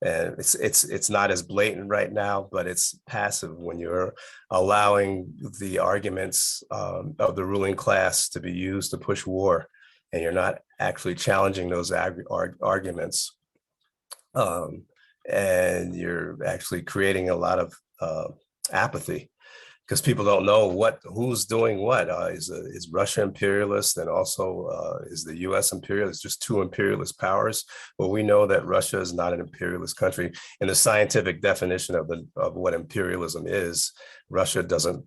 And it's not as blatant right now, but it's passive when you're allowing the arguments of the ruling class to be used to push war, and you're not actually challenging those arguments. And you're actually creating a lot of apathy, because people don't know who's doing what. Is Russia imperialist, and also is the US imperialist? Just two imperialist powers. Well, we know that Russia is not an imperialist country. In the scientific definition of what imperialism is, Russia doesn't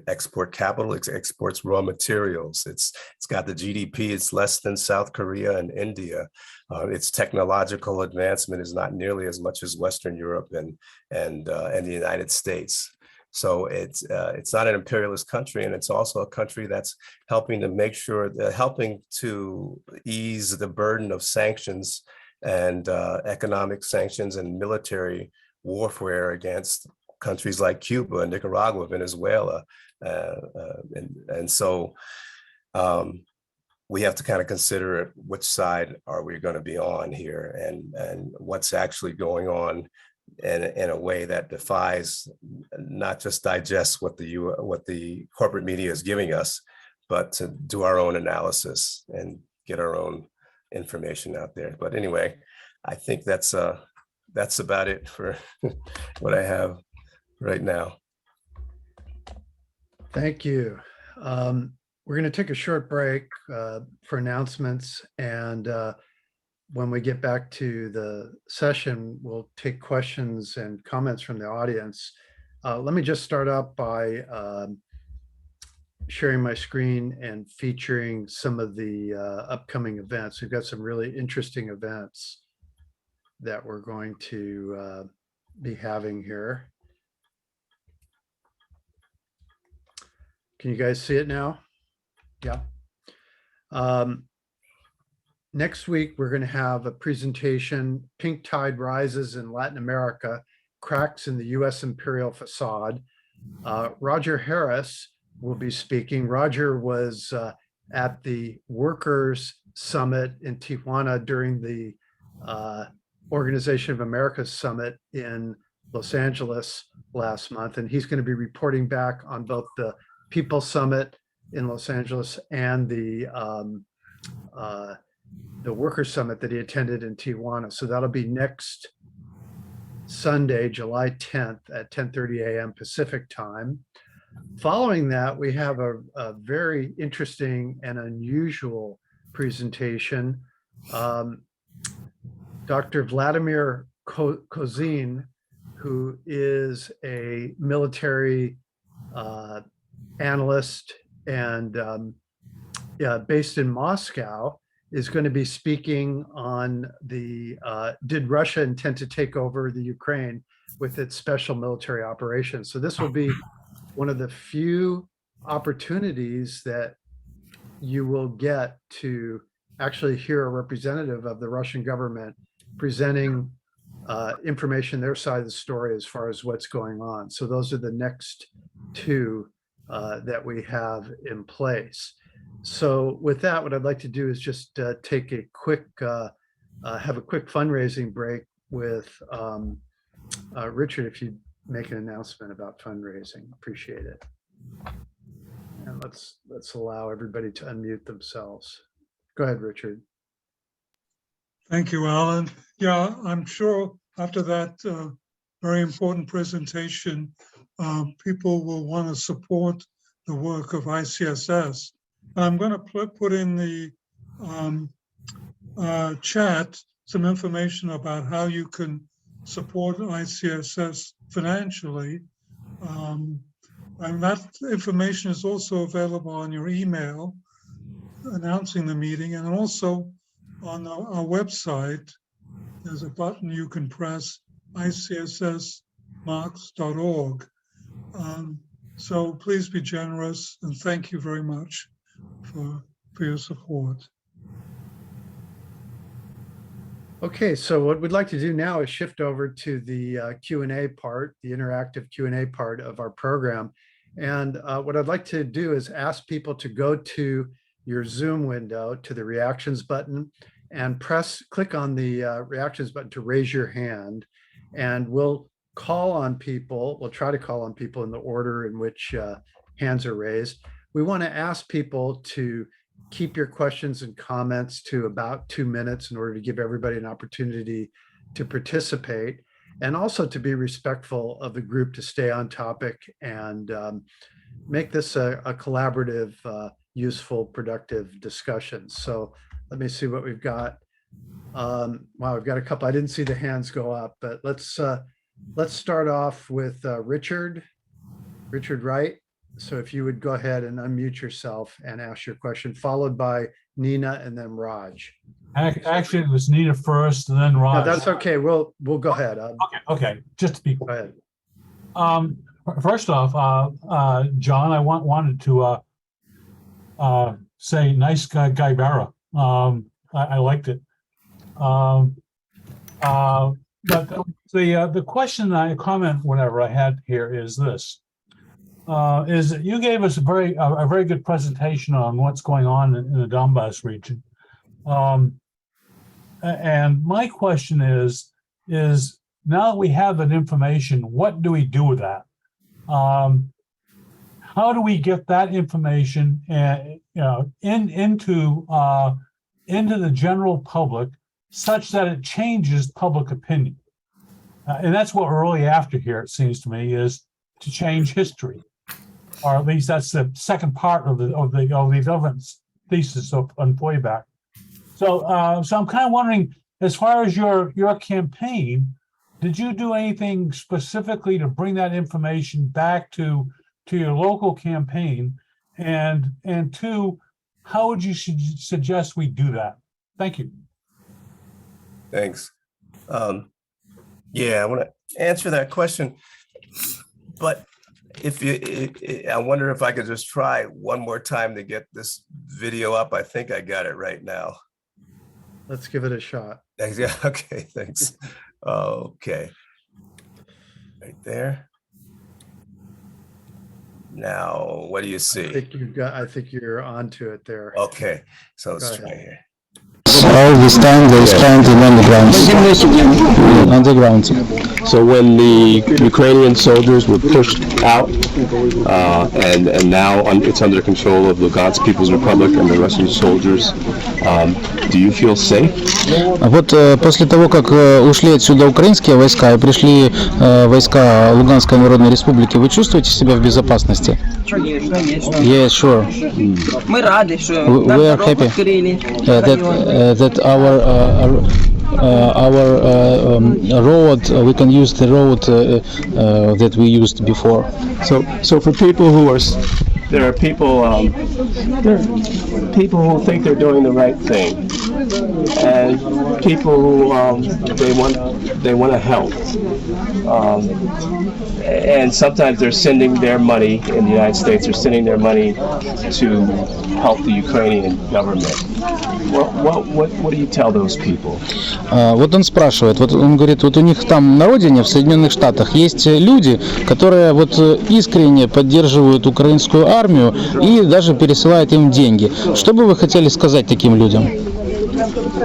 export capital, it exports raw materials. It's got the GDP, it's less than South Korea and India. Its technological advancement is not nearly as much as Western Europe and the United States. So it's not an imperialist country, and it's also a country that's helping to ease the burden of sanctions and economic sanctions and military warfare against countries like Cuba, Nicaragua, Venezuela, and so we have to kind of consider which side are we going to be on here, and what's actually going on in a way that defies, not just digest what the corporate media is giving us, but to do our own analysis and get our own information out there. But anyway, I think that's about it for what I have right now. Thank you. We're going to take a short break for announcements, and when we get back to the session, we'll take questions and comments from the audience. Let me just start up by sharing my screen and featuring some of the upcoming events. We've got some really interesting events that we're going to be having here. Can you guys see it now? Yeah. Next week, we're going to have a presentation, Pink Tide Rises in Latin America, Cracks in the U.S. Imperial Facade. Roger Harris will be speaking. Roger was at the Workers' Summit in Tijuana during the Organization of America's Summit in Los Angeles last month, and he's going to be reporting back on both the People's Summit in Los Angeles and the Workers' Summit that he attended in Tijuana. So that'll be next Sunday, July 10th at 10:30 a.m. Pacific time. Following that, we have a very interesting and unusual presentation. Dr. Vladimir Kozin, who is a military analyst and based in Moscow, is going to be speaking on the did Russia intend to take over the Ukraine with its special military operations? So this will be one of the few opportunities that you will get to actually hear a representative of the Russian government presenting information, their side of the story as far as what's going on. So those are the next two that we have in place. So with that, what I'd like to do is just take a quick, have a quick fundraising break with Richard, if you'd make an announcement about fundraising, appreciate it. And let's allow everybody to unmute themselves. Go ahead, Richard. Thank you, Alan. Yeah, I'm sure after that very important presentation, people will want to support the work of ICSS. I'm going to put in the chat some information about how you can support ICSS financially. And that information is also available on your email announcing the meeting, and also on our website. There's a button you can press, icssmarks.org. So please be generous, and thank you very much for your support. Okay, so what we'd like to do now is shift over to the Q&A part, the interactive Q&A part of our program. And what I'd like to do is ask people to go to your Zoom window, to the reactions button, and click on the reactions button to raise your hand. And we'll call on people, we'll try to call on people in the order in which hands are raised. We want to ask people to keep your questions and comments to about 2 minutes in order to give everybody an opportunity to participate, and also to be respectful of the group, to stay on topic and make this a collaborative, useful, productive discussion. So let me see what we've got. Wow, we've got a couple. I didn't see the hands go up, but let's start off with Richard Wright. So if you would go ahead and unmute yourself and ask your question, followed by Nina and then Raj. Actually, it was Nina first and then Raj. No, that's okay. We'll go ahead. Okay. Just to be Go ahead. First off, John, I wanted to say nice guy Barra. I liked it. But the question, comment, whatever I had here is this. Is that you gave us a very good presentation on what's going on in the Donbass region. And my question is now that we have that information, what do we do with that? How do we get that information into the general public such that it changes public opinion? And that's what we're really after here, it seems to me, is to change history, or at least that's the second part of the government's thesis on Feuerbach. So I'm kind of wondering, as far as your campaign, did you do anything specifically to bring that information back to your local campaign? And two, how would you suggest we do that? Thank you. Thanks. Yeah, I want to answer that question, but I wonder if I could just try one more time to get this video up. I think I got it right now. Let's give it a shot. Yeah, okay, thanks. Okay. Right there. Now, what do you see? I think you're onto it there. Okay, so let's try here. All this time they spent in underground. So when the Ukrainian soldiers were pushed out, and now it's under control of Lugansk People's Republic and the Russian soldiers, do you feel safe? Вот после того, как ушли отсюда украинские войска и пришли войска Луганской Народной Республики, вы чувствуете себя в безопасности? Конечно. Yes, sure. Мы рады, что We are happy that our road, we can use the road that we used before. So for people who are, there are people who think they're doing the right thing, and people who they want to help, and sometimes they're sending their money in the United States. They're sending their money to help the Ukrainian government. What do you tell those people? Вот он спрашивает, вот он говорит, вот у них там на родине, в Соединенных Штатах, есть люди, которые вот искренне поддерживают украинскую армию и даже пересылают им деньги. Что бы вы хотели сказать таким людям?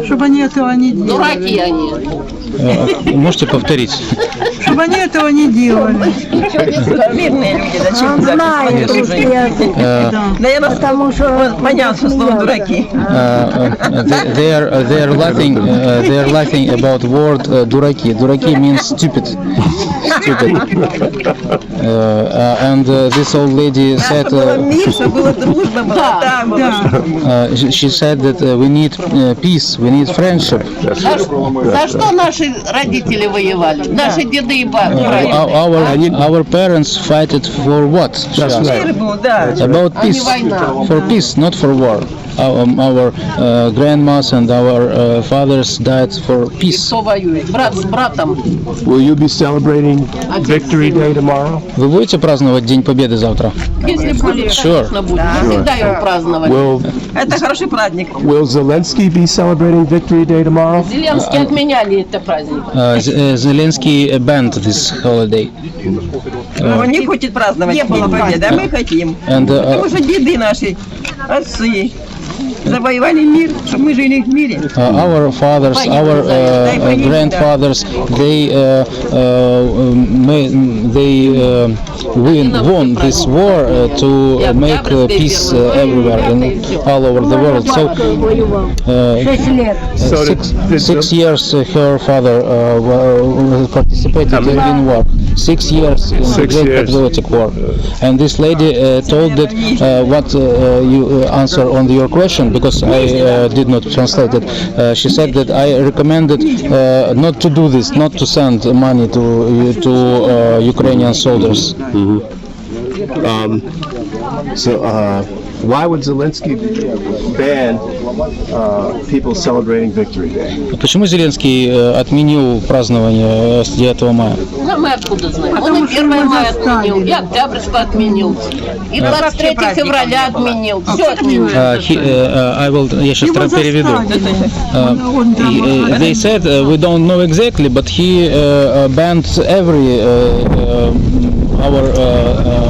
Чтобы они этого не делали. Можете повторить? Чтобы они этого не делали. Мирные люди, зачем Знаю русский язык, Наверное, потому что понятно, что дураки. They are laughing about word дураки. Дураки means stupid. And this old lady said. Мир, чтобы была дружба, была так, She said that we need peace, we need friendship. За что наши родители воевали? Наши деды и прадеды. Our parents fight it for what? мир был, да. About peace, for peace, not for war. Our grandmas and our fathers died for peace. Кто воюет? Брат с братом. Will you be celebrating Victory Day tomorrow? Вы будете праздновать День Победы завтра? Если будет, конечно, будет. Всегда его праздновали. Это хороший праздник. Will Zelensky be celebrating Victory Day tomorrow? Зеленский отменяли этот праздник. Zelensky banned this holiday. Он не хочет праздновать День Победы, а мы хотим. Потому что деды наши, отцы, завоевали мир, чтобы мы жили в мире. Our fathers, our grandfathers, they won this war to make peace everywhere and all over the world. So 6 years her father participated in war. 6 years in the Great Patriotic War. And this lady told that what you answer on your question, because I did not translate it. She said that I recommended not to do this, not to send money to Ukrainian soldiers. Why would Zelensky ban people celebrating Victory Day? Почему Зеленский отменил празднование 9 мая? Ну, мы откуда знаем? Он и 1 мая отменил, и Октябрьскую отменил, и 23 февраля отменил. Все отменил. Я сейчас переведу. They said we don't know exactly, but he banned every our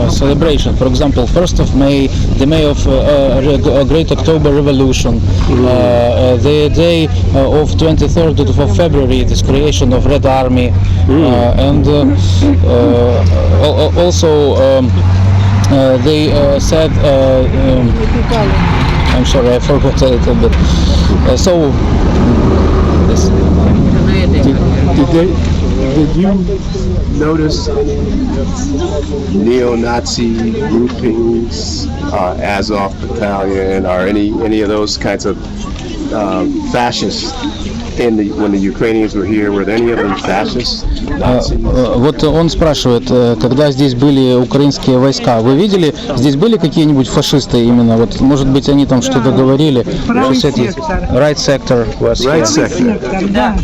celebration. For example, 1st of May, the May of Great October Revolution, the day of 23rd of February, this creation of Red Army, and also they said, I'm sorry, I forgot a little bit. So, this. Did you notice any neo-Nazi groupings, Azov Battalion, or any of those kinds of fascists when the Ukrainians were here? Were there any of them fascists? Вот он спрашивает, когда здесь были украинские войска, вы видели, здесь были какие-нибудь фашисты именно? Вот, может быть, они там что-то говорили? Right sector. Right sector. Да.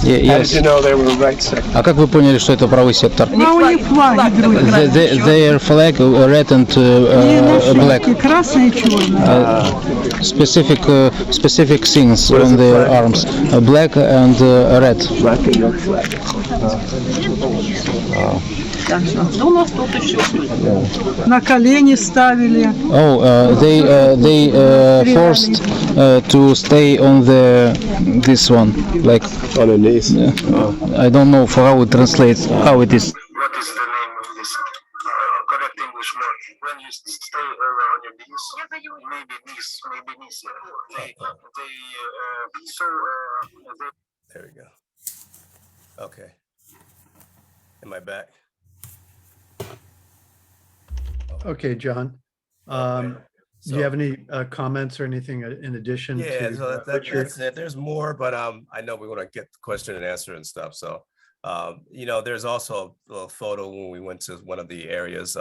Yes. You know they were right sector. А как вы поняли, что это правый сектор? А у них флаги другие. Their flag red and black. Красное и черное. Specific things on their arms, black and red. Black and red flag. У нас тут еще. На колени ставили. Oh, they forced to stay on this one, like on the knees. I don't know how it translates, how it is. What is the name of this correct English word? When you stay on your knees, maybe knees. There we go. Okay. Am I back? Okay, John. Do you have any comments or anything in addition Yeah, to so Richard? that's it. There's more, but I know we want to get the question and answer and stuff. So, there's also a photo when we went to one of the areas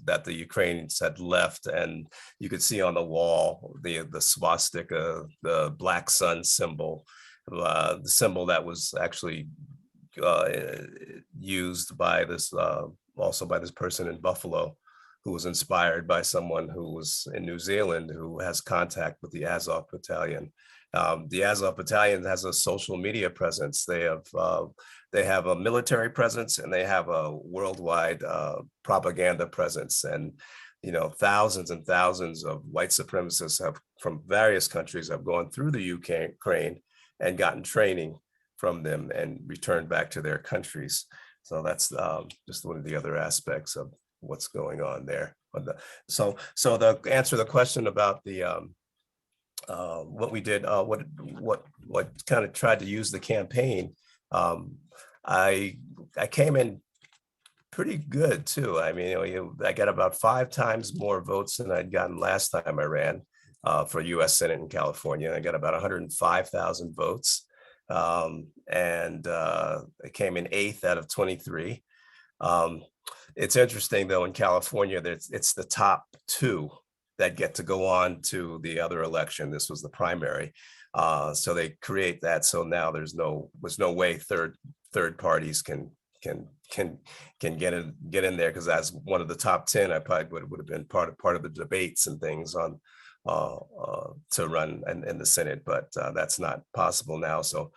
that the Ukrainians had left, and you could see on the wall the swastika, the black sun symbol, the symbol that was actually used by this also by this person in Buffalo, who was inspired by someone who was in New Zealand who has contact with the Azov Battalion. The Azov Battalion has a social media presence. They have a military presence, and they have a worldwide propaganda presence. And thousands and thousands of white supremacists from various countries have gone through the Ukraine and gotten training from them and returned back to their countries. So that's just one of the other aspects of what's going on there. So to answer the question about the what we did, what kind of tried to use the campaign, I came in pretty good too. I mean, I got about 5 times more votes than I'd gotten last time I ran for U.S. Senate in California. I got about 105,000 votes, and I came in 8th out of 23. It's interesting though, in California, it's the top 2 that get to go on to the other election. This was the primary, so they create that. So now there's no way third parties can get in there, because as one of the top 10, I probably would have been part of the debates and things on to run in the Senate, but that's not possible now. So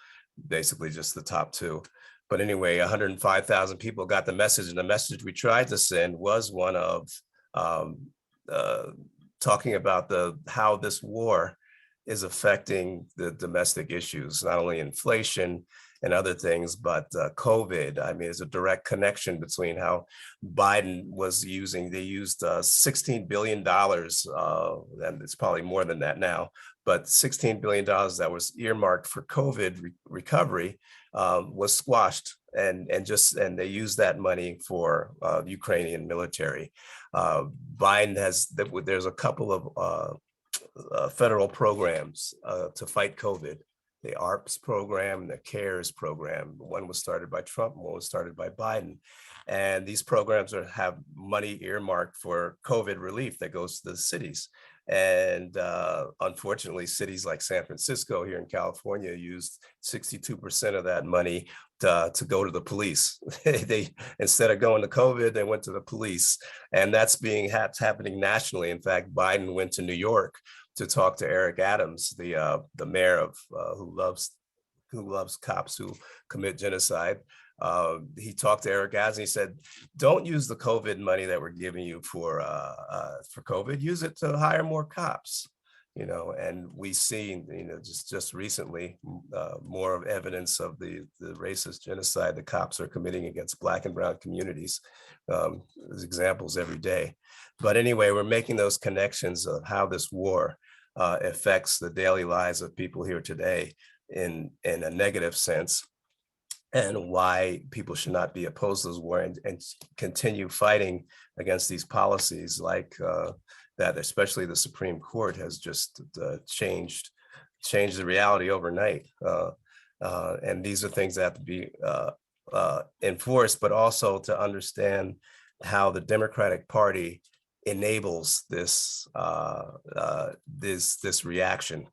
basically just the top 2. But anyway, 105,000 people got the message, and the message we tried to send was one of talking about how this war is affecting the domestic issues, not only inflation and other things, but COVID. I mean, there's a direct connection between how Biden was using, they used $16 billion, and it's probably more than that now, but $16 billion that was earmarked for COVID recovery was squashed, and they used that money for Ukrainian military. Biden there's a couple of federal programs to fight COVID. The ARPS program and the CARES program. One was started by Trump, one was started by Biden. And these programs have money earmarked for COVID relief that goes to the cities. And unfortunately, cities like San Francisco here in California used 62% of that money to go to the police. They instead of going to COVID, they went to the police. And that's happening nationally. In fact, Biden went to New York to talk to Eric Adams, the mayor of who loves cops who commit genocide. He talked to Eric Adams and he said, "Don't use the COVID money that we're giving you for COVID. Use it to hire more cops." And we seen, just recently, more of evidence of the racist genocide the cops are committing against Black and brown communities. There's examples every day. But anyway, we're making those connections of how this war affects the daily lives of people here today in a negative sense, and why people should not be opposed to this war and continue fighting against these policies like that, especially the Supreme Court has just changed the reality overnight. And these are things that have to be enforced, but also to understand how the Democratic Party enables this reaction,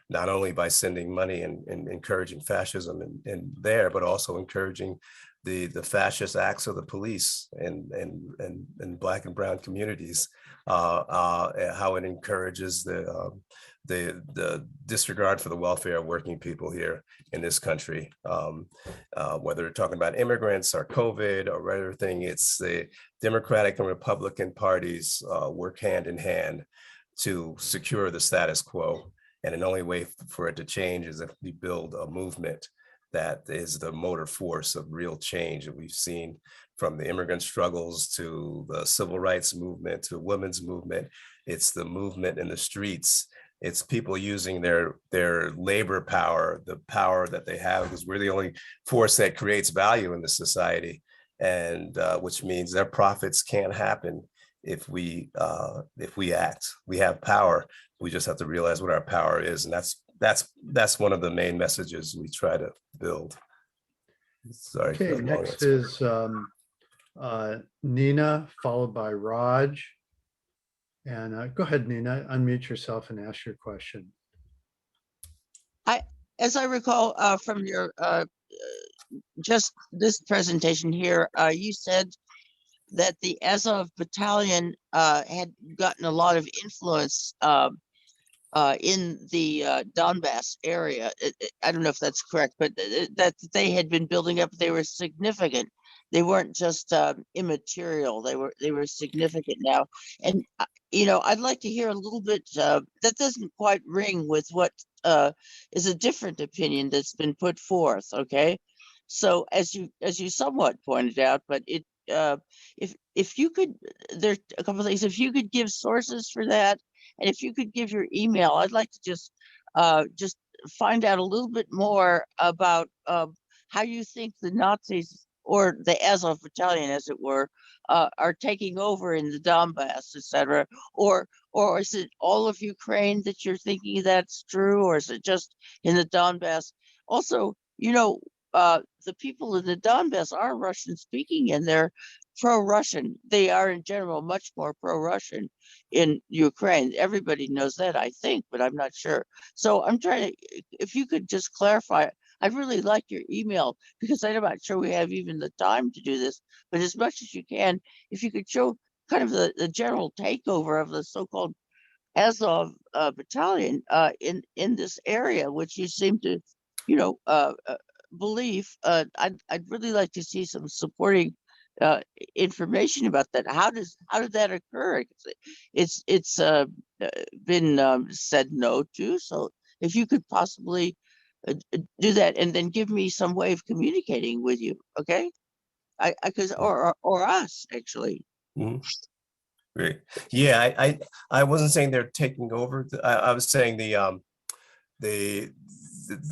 not only by sending money and encouraging fascism in there, but also encouraging the fascist acts of the police and Black and brown communities, how it encourages the disregard for the welfare of working people here in this country, whether we're talking about immigrants or COVID or everything. It's the Democratic and Republican parties work hand in hand to secure the status quo. And the only way for it to change is if we build a movement that is the motor force of real change that we've seen, from the immigrant struggles to the civil rights movement to the women's movement. It's the movement in the streets. It's people using their labor power, the power that they have, because we're the only force that creates value in the society, and which means their profits can't happen if we act. We have power. We just have to realize what our power is, and that's one of the main messages we try to build. Sorry. Okay, next is Nina, followed by Raj. And go ahead, Nina, unmute yourself and ask your question. As I recall from your just this presentation here, you said that the Azov battalion had gotten a lot of influence in the Donbass area. I don't know if that's correct, but that they had been building up. They were significant. They weren't just immaterial. They were significant now. And I'd like to hear a little bit. That doesn't quite ring with what is a different opinion that's been put forth. Okay, So as you somewhat pointed out, but if you could, there's a couple of things. If you could give sources for that, and if you could give your email, I'd like to just find out a little bit more about how you think the Nazis, or the Azov battalion, as it were, are taking over in the Donbass, etc. Or is it all of Ukraine that you're thinking that's true, or is it just in the Donbass? Also, the people in the Donbass are Russian speaking, and they're pro-Russian. They are in general much more pro-Russian in Ukraine. Everybody knows that, I think, but I'm not sure. So I'm trying to, if you could just clarify, I'd really like your email, because I'm not sure we have even the time to do this, but as much as you can, if you could show kind of the general takeover of the so-called Azov battalion in this area, which you seem to, believe. I'd really like to see some supporting information about that. How did that occur? It's been said no to. So if you could possibly do that, and then give me some way of communicating with you, okay? Or us, actually. Mhm. Great. Yeah, I wasn't saying they're taking over. I was saying the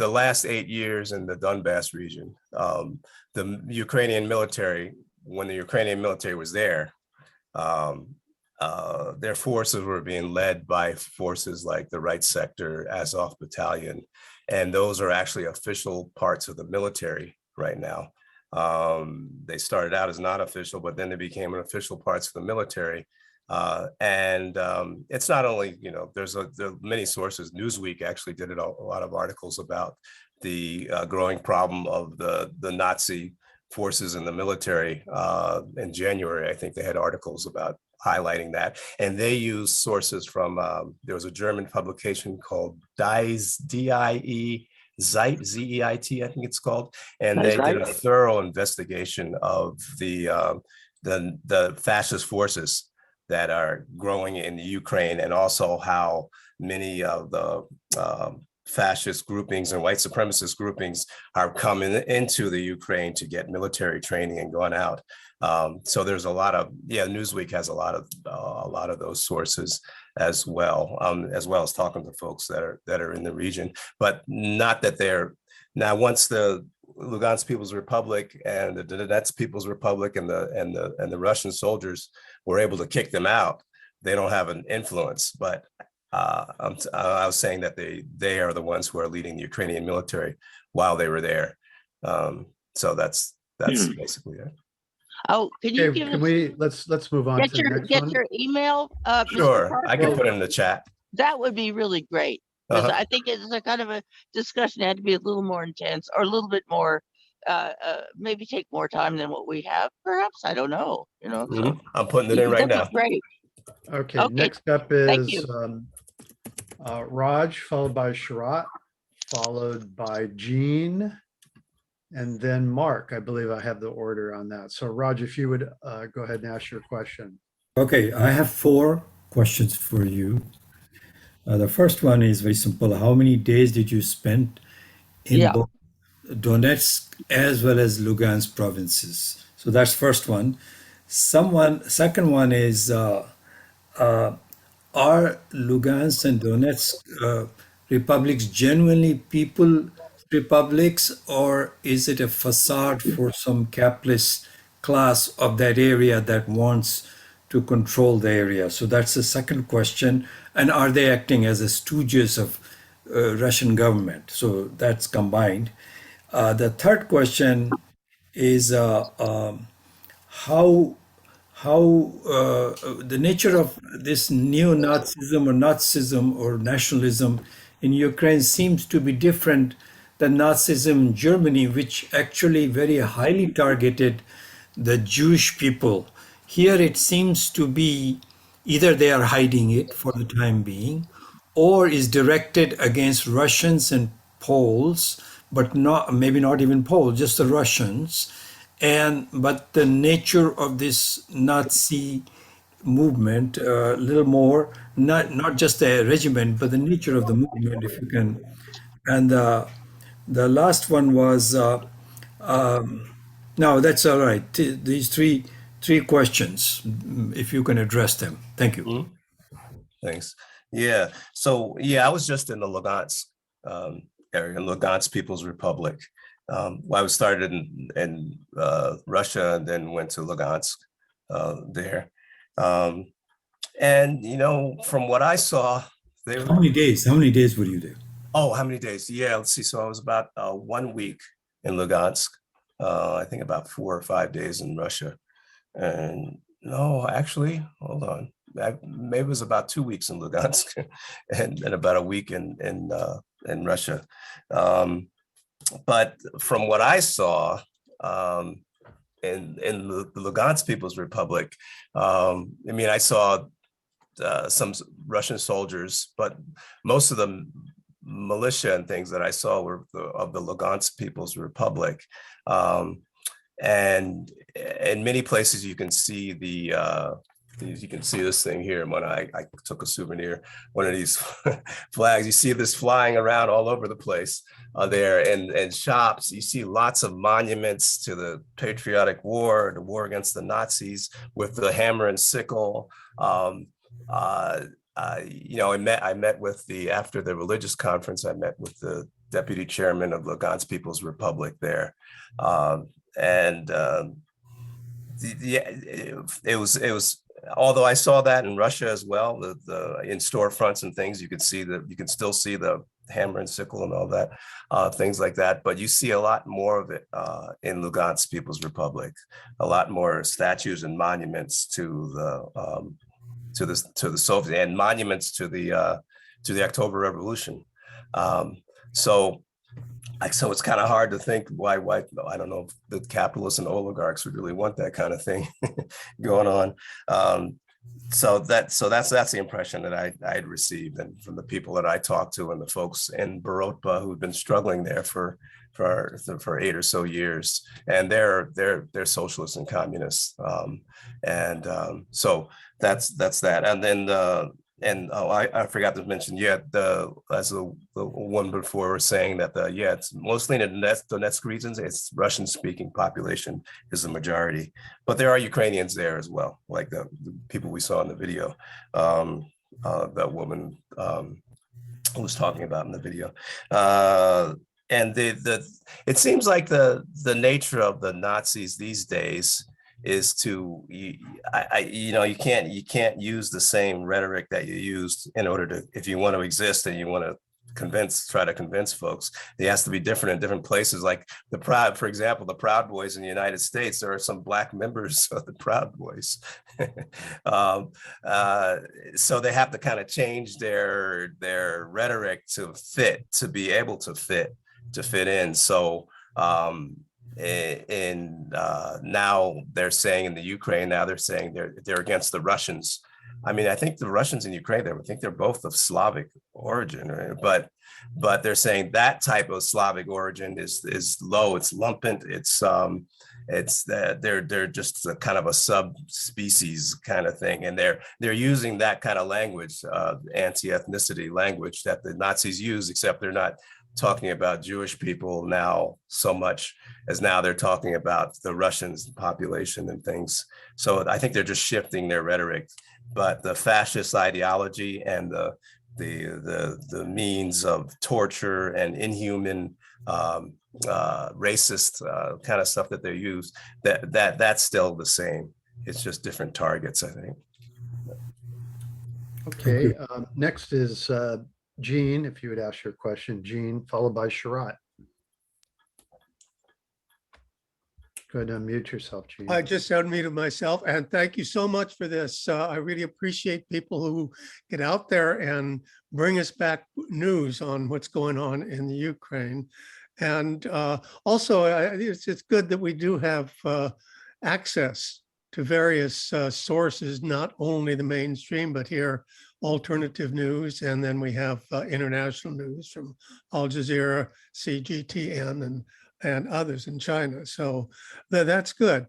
last 8 years in the Donbass region, the Ukrainian military, when the Ukrainian military was there, their forces were being led by forces like the Right Sector, Azov Battalion, and those are actually official parts of the military right now. They started out as not official, but then they became an official parts of the military. It's not only, there are many sources. Newsweek actually did a lot of articles about the growing problem of the Nazi forces in the military. In January, I think they had articles about highlighting that. And they used sources from, there was a German publication called Die, Zeit, Z-E-I-T, I think it's called. And they did a thorough investigation of the fascist forces that are growing in the Ukraine, and also how many of the fascist groupings and white supremacist groupings are coming into the Ukraine to get military training and going out. So there's a lot of, Newsweek has a lot of those sources as well as talking to folks that are in the region, but not that they're now, once the Lugansk People's Republic and the Donetsk People's Republic and the Russian soldiers were able to kick them out, they don't have an influence. But I was saying that they are the ones who are leading the Ukrainian military while they were there. So that's basically it. Oh, can you give us, let's move on to the next one. Get your email? Sure, I can put it in the chat. That would be really great. Because I think it's a kind of a discussion that had to be a little more intense, or a little bit more, maybe take more time than what we have. Perhaps, I don't know. So I'm putting it in right now. Great. Okay. Next up is Raj, followed by Sharat, followed by Jean, and then Mark. I believe I have the order on that. So Raj, if you would go ahead and ask your question. Okay, I have 4 questions for you. The first one is very simple. How many days did you spend in both Donetsk as well as Lugansk provinces? So that's first one. Second one is, are Lugansk and Donetsk republics genuinely people republics, or is it a facade for some capitalist class of that area that wants to control the area? So that's the second question. And are they acting as a stooges of Russian government? So that's combined. The third question is how the nature of this neo-Nazism or Nazism or nationalism in Ukraine seems to be different than Nazism in Germany, which actually very highly targeted the Jewish people. Here it seems to be either they are hiding it for the time being, or is directed against Russians and Poles, but maybe not even Poles, just the Russians. But the nature of this Nazi movement, a little more, not just the regiment, but the nature of the movement, if you can. And the last one was No, that's all right. These three questions, if you can address them. Thank you. Mhm. Thanks. Yeah. So yeah, I was just in the Lugansk area, Lugansk People's Republic. I was started in Russia and then went to Lugansk there. And you know, from what I saw, they were. How many days? How many days were you there? Oh, how many days? Yeah, let's see. So I was about 1 week in Lugansk. I think about 4 or 5 days in Russia. And no, actually, hold on. Maybe it was about 2 weeks in Lugansk and about a week in Russia. But from what I saw in the Lugansk People's Republic, I mean, I saw some Russian soldiers, but most of the militia and things that I saw were of the Lugansk People's Republic. And in many places you can see you can see this thing here. When I took a souvenir, one of these flags, you see this flying around all over the place there, and shops. You see lots of monuments to the patriotic war, the war against the Nazis with the hammer and sickle. You know, I met with after the religious conference, I met with the deputy chairman of Lugansk People's Republic there. Yeah, it was, although I saw that in Russia as well, in storefronts and things, you can still see the hammer and sickle and all that, things like that. But you see a lot more of it in Lugansk People's Republic, a lot more statues and monuments to the Soviet, and monuments to the October Revolution. So it's kind of hard to think why I don't know if the capitalists and oligarchs would really want that kind of thing going on. So that's the impression that I had received, and from the people that I talked to and the folks in Borotba who've been struggling there for 8 or so years, and they're socialists and communists, so that's that. And then I forgot to mention, as the one before was saying that it's mostly in the Donetsk regions, it's Russian-speaking population is the majority, but there are Ukrainians there as well, like the people we saw in the video, that woman who was talking about in the video. And it seems like the nature of the Nazis these days is you can't use the same rhetoric that you used in order to, if you want to exist and you want to try to convince folks. It has to be different in different places. Like for example, the Proud Boys in the United States, there are some Black members of the Proud Boys. So they have to kind of change their rhetoric to be able to fit in. So now they're saying in the Ukraine, now they're saying they're against the Russians. I mean, I think the Russians in Ukraine, I think they're both of Slavic origin, right? But they're saying that type of Slavic origin is low, it's lumpant, they're just a kind of a subspecies kind of thing, and they're using that kind of language, anti-ethnicity language that the Nazis use, except they're not talking about Jewish people now so much as now they're talking about the Russians population and things. So I think they're just shifting their rhetoric, but the fascist ideology and the means of torture and inhuman racist kind of stuff that they use, that's still the same. It's just different targets, I think. Okay, next is Jean, if you would ask your question, Jean, followed by Sharat. Go ahead and unmute yourself, Jean. I just unmuted myself, and thank you so much for this. I really appreciate people who get out there and bring us back news on what's going on in the Ukraine. And also, it's good that we do have access to various sources, not only the mainstream, but here alternative news, and then we have international news from Al Jazeera, CGTN, and others in China. So that's good.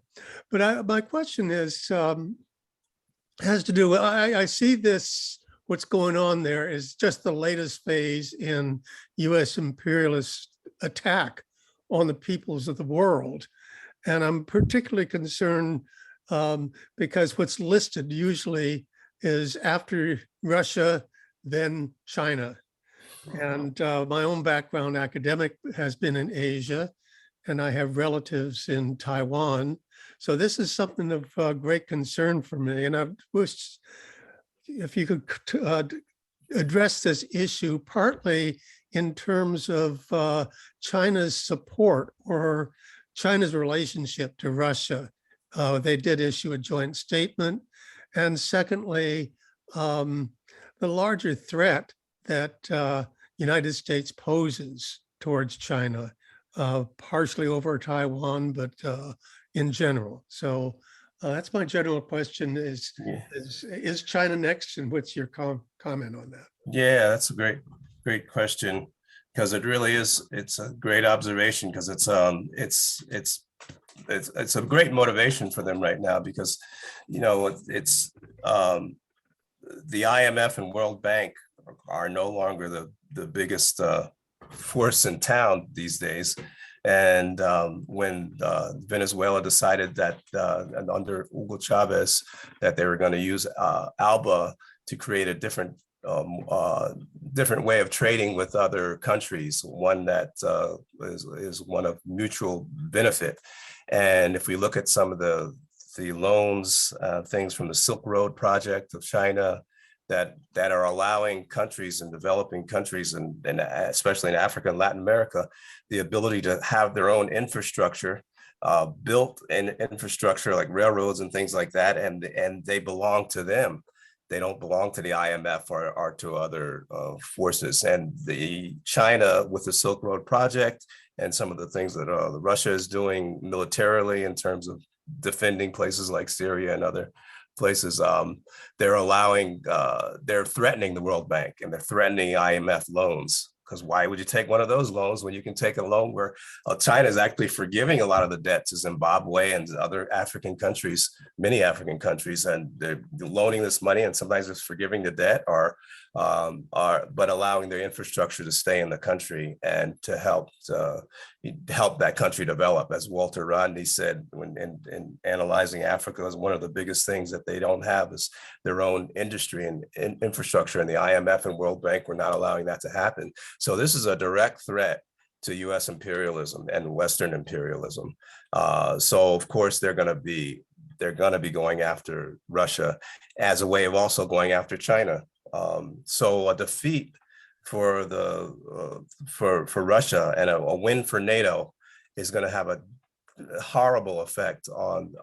But my question is has to do with, I see this, what's going on there is just the latest phase in U.S. imperialist attack on the peoples of the world. And I'm particularly concerned because what's listed usually is after Russia, then China. And my own background academic has been in Asia, and I have relatives in Taiwan. So this is something of great concern for me. And I wish if you could address this issue partly in terms of China's support or China's relationship to Russia. They did issue a joint statement. And secondly, the larger threat that United States poses towards China, partially over Taiwan, but in general. So that's my general question is China next? And what's your comment on that? Yeah, that's a great question, because it really is, it's a great observation, because it's a great motivation for them right now, because, you know, it's the IMF and World Bank are no longer the biggest force in town these days. And when Venezuela decided that under Hugo Chavez that they were going to use ALBA to create a different way of trading with other countries, one that is one of mutual benefit. And if we look at some of the loans, things from the Silk Road project of China, that are allowing countries and developing countries, and especially in Africa and Latin America, the ability to have their own infrastructure, built in infrastructure like railroads and things like that, and they belong to them. They don't belong to the IMF or to other forces. And the China with the Silk Road project and some of the things that Russia is doing militarily in terms of defending places like Syria and other places, they're threatening the World Bank, and they're threatening IMF loans. Because why would you take one of those loans when you can take a loan where China is actually forgiving a lot of the debt to Zimbabwe and other African countries, many African countries, and they're loaning this money, and sometimes it's forgiving the debt, but allowing their infrastructure to stay in the country and to help that country develop. As Walter Rodney said, when in analyzing Africa, is one of the biggest things that they don't have is their own industry and infrastructure, and the IMF and World Bank were not allowing that to happen. So this is a direct threat to US imperialism and Western imperialism. So of course they're going to be going after Russia as a way of also going after China. So a defeat for Russia and a win for NATO is going to have a horrible effect on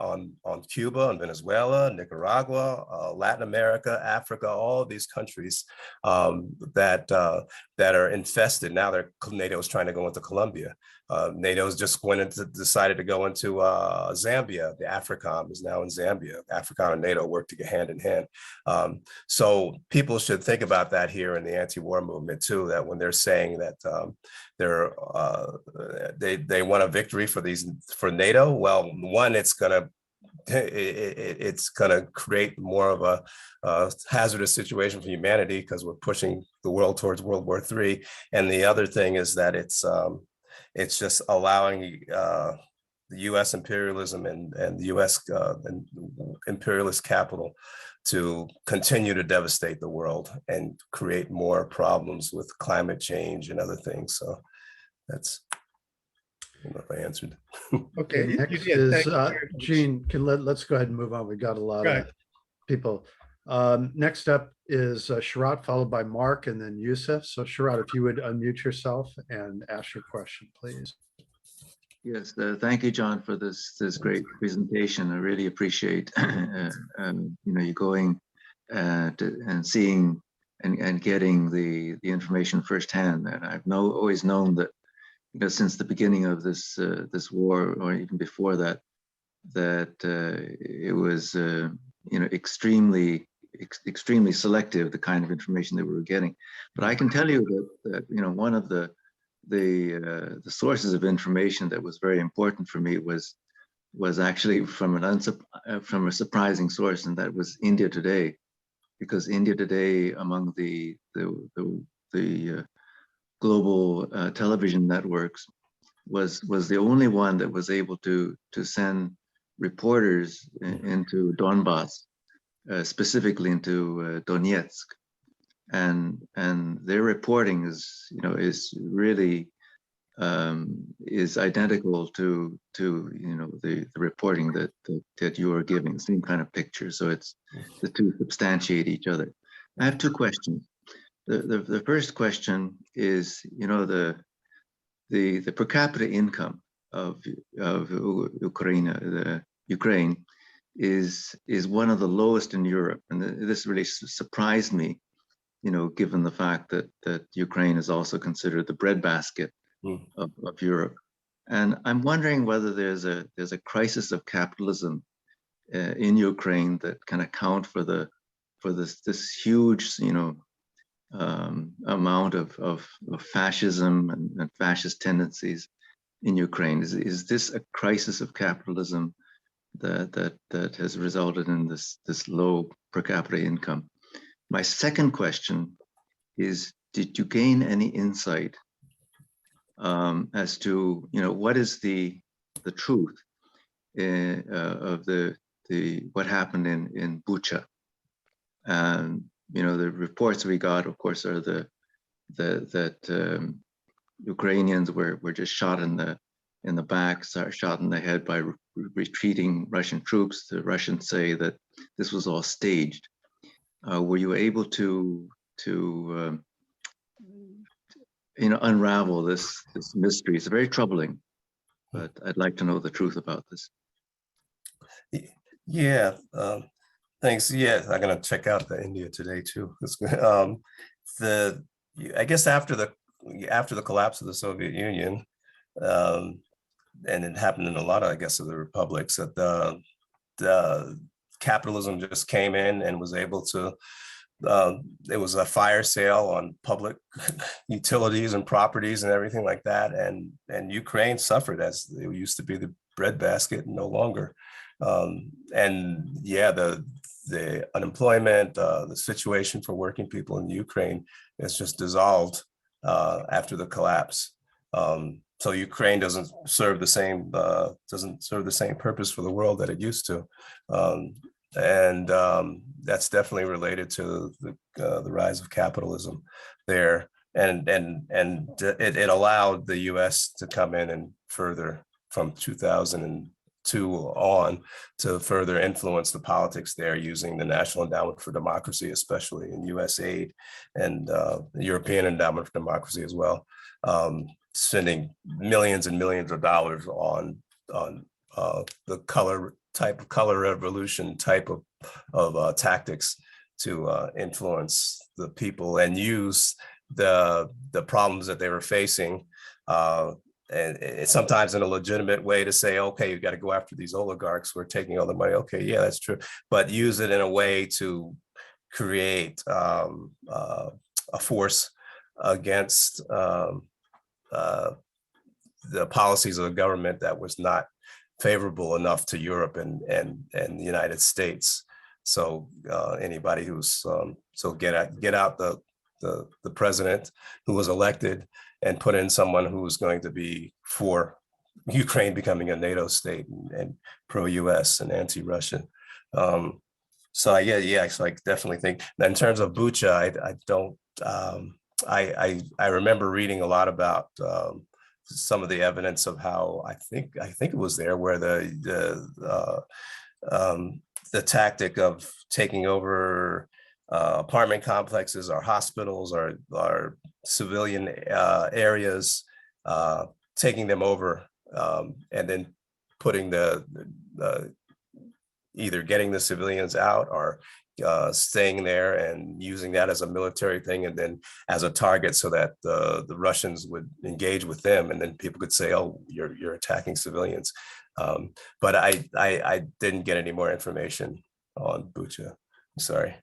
Cuba and Venezuela, Nicaragua, Latin America, Africa, all of these countries that are infested. Now NATO is trying to go into Colombia. NATO's just decided to go into Zambia. The AFRICOM is now in Zambia. AFRICOM and NATO work to get hand in hand. So people should think about that here in the anti-war movement too, that when they're saying that they want a victory for NATO, well, one, it's gonna create more of a hazardous situation for humanity, because we're pushing the world towards World War III. And the other thing is that it's just allowing the U.S. imperialism and the U.S. and imperialist capital to continue to devastate the world and create more problems with climate change and other things. So that's, I don't know if I answered. Okay, next is Gene. Let's go ahead and move on. We've got a lot of people. Next up is Sharat, followed by Mark, and then Yusuf. So Sharat, if you would unmute yourself and ask your question, please. Yes, thank you, John, for this great presentation. I really appreciate you going and seeing and getting the information firsthand. And I've always known that, since the beginning of this war, or even before that, it was extremely selective, the kind of information that we were getting. But I can tell you that one of the sources of information that was very important for me was actually from a surprising source, and that was India Today, because India Today, among the global television networks, was the only one that was able to send reporters into Donbass, specifically into Donetsk, and their reporting is really is identical to the reporting that you are giving, same kind of picture. So it's the two substantiate each other. I have two questions. The first question is, the per capita income of Ukraine is one of the lowest in Europe, and this really surprised me, given the fact that Ukraine is also considered the breadbasket of Europe. And I'm wondering whether there's a crisis of capitalism in Ukraine that can account for this huge amount of fascism and fascist tendencies in Ukraine. Is this a crisis of capitalism that has resulted in this low per capita income? My second question is, did you gain any insight as to what is the truth of what happened in Bucha? The reports we got, of course, are that Ukrainians were just shot in the back, shot in the head by retreating Russian troops. The Russians say that this was all staged. Were you able to unravel this mystery? It's very troubling, but I'd like to know the truth about this. Yeah, thanks. Yeah, I'm gonna check out the India Today too. I guess after the collapse of the Soviet Union, and it happened in a lot of, I guess, of the republics, that the capitalism just came in and was able to. It was a fire sale on public utilities and properties and everything like that, and Ukraine suffered, as it used to be the breadbasket, no longer. And yeah, the unemployment, the situation for working people in Ukraine is just dissolved after the collapse. So Ukraine doesn't serve the same purpose for the world that it used to, and that's definitely related to the rise of capitalism there, and it allowed the U.S. to come in and further from 2002 on to further influence the politics there, using the National Endowment for Democracy, especially in U.S. aid, and the European Endowment for Democracy as well, spending millions and millions of dollars on the color revolution type of tactics to influence the people and use the problems that they were facing, and it's sometimes in a legitimate way to say, okay, you got to go after these oligarchs who are taking all the money. Okay, yeah, that's true, but use it in a way to create a force against the policies of the government that was not favorable enough to Europe and the United States. So anybody who's get out the president who was elected and put in someone who's going to be for Ukraine becoming a NATO state and pro-US and anti-Russian. So I definitely think that in terms of Bucha, I don't. I remember reading a lot about some of the evidence of how I think it was there where the tactic of taking over apartment complexes or hospitals or civilian areas, taking them over, and then putting either getting the civilians out or staying there and using that as a military thing and then as a target so that the Russians would engage with them, and then people could say, oh, you're attacking civilians. But I didn't get any more information on Bucha. I'm sorry.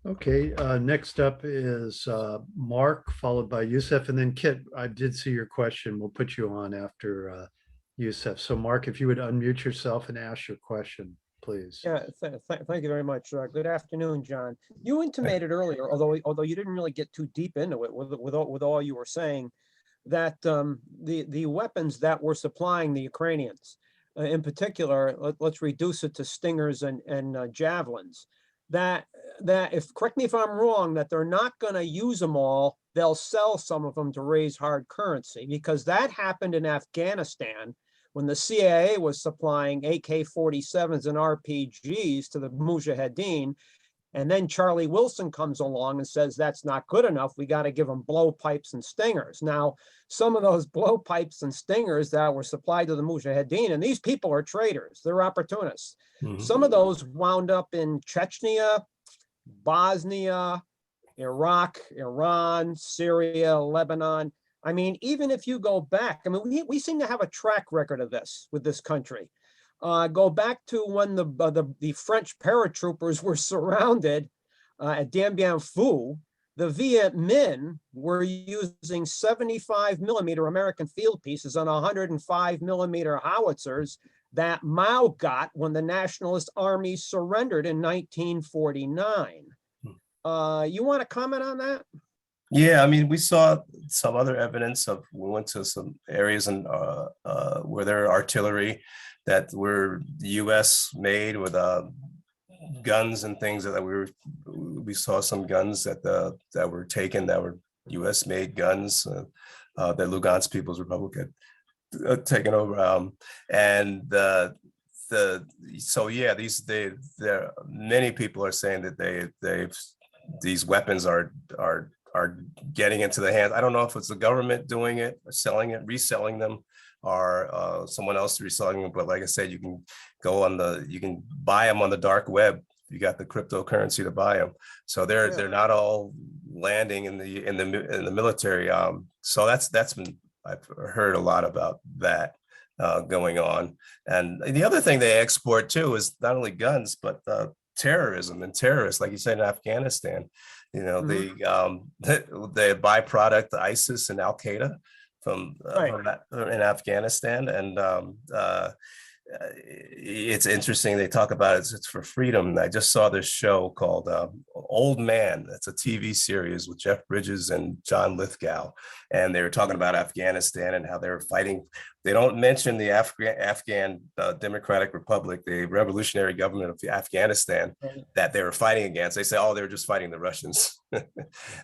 Okay, next up is Mark, followed by Yusef, and then Kit. I did see your question. We'll put you on after Yusef. So Mark, if you would unmute yourself and ask your question, please. Yeah, thank you very much. Good afternoon, John. You intimated earlier, although you didn't really get too deep into it with all you were saying, that the weapons that we're supplying the Ukrainians, in particular, let's reduce it to stingers and javelins, that if, correct me if I'm wrong, that they're not going to use them all, they'll sell some of them to raise hard currency, because that happened in Afghanistan when the CIA was supplying AK-47s and RPGs to the Mujahideen. And then Charlie Wilson comes along and says, that's not good enough. We got to give them blowpipes and stingers. Now, some of those blowpipes and stingers that were supplied to the Mujahideen, and these people are traitors, they're opportunists. Some of those wound up in Chechnya, Bosnia, Iraq, Iran, Syria, Lebanon. I mean, even if you go back, I mean, we seem to have a track record of this with this country. Go back to when the French paratroopers were surrounded at Dien Bien Phu. The Viet Minh were using 75 millimeter American field pieces on 105 millimeter howitzers that Mao got when the Nationalist Army surrendered in 1949. You want to comment on that? Yeah, I mean, we saw some other evidence of, we went to some areas in, where there are artillery that were US made with guns and things that we saw some guns that were taken that were US made guns that Lugansk People's Republic had taken over. So yeah, there many people are saying that these weapons are getting into the hands. I don't know if it's the government doing it, or selling it, reselling them, or someone else reselling them. But like I said, you can go you can buy them on the dark web. You got the cryptocurrency to buy them. So they're not all landing in the military. So that's been, I've heard a lot about that going on. And the other thing they export too is not only guns, but terrorism and terrorists, like you said, in Afghanistan. You know, the byproduct, the ISIS and Al Qaeda from that in Afghanistan, and it's interesting. They talk about it's for freedom. I just saw this show called Old Man. That's a TV series with Jeff Bridges and John Lithgow, and they were talking about Afghanistan and how they were fighting. They don't mention the Afghan Democratic Republic, the revolutionary government of Afghanistan that they were fighting against. They say, oh, they were just fighting the Russians.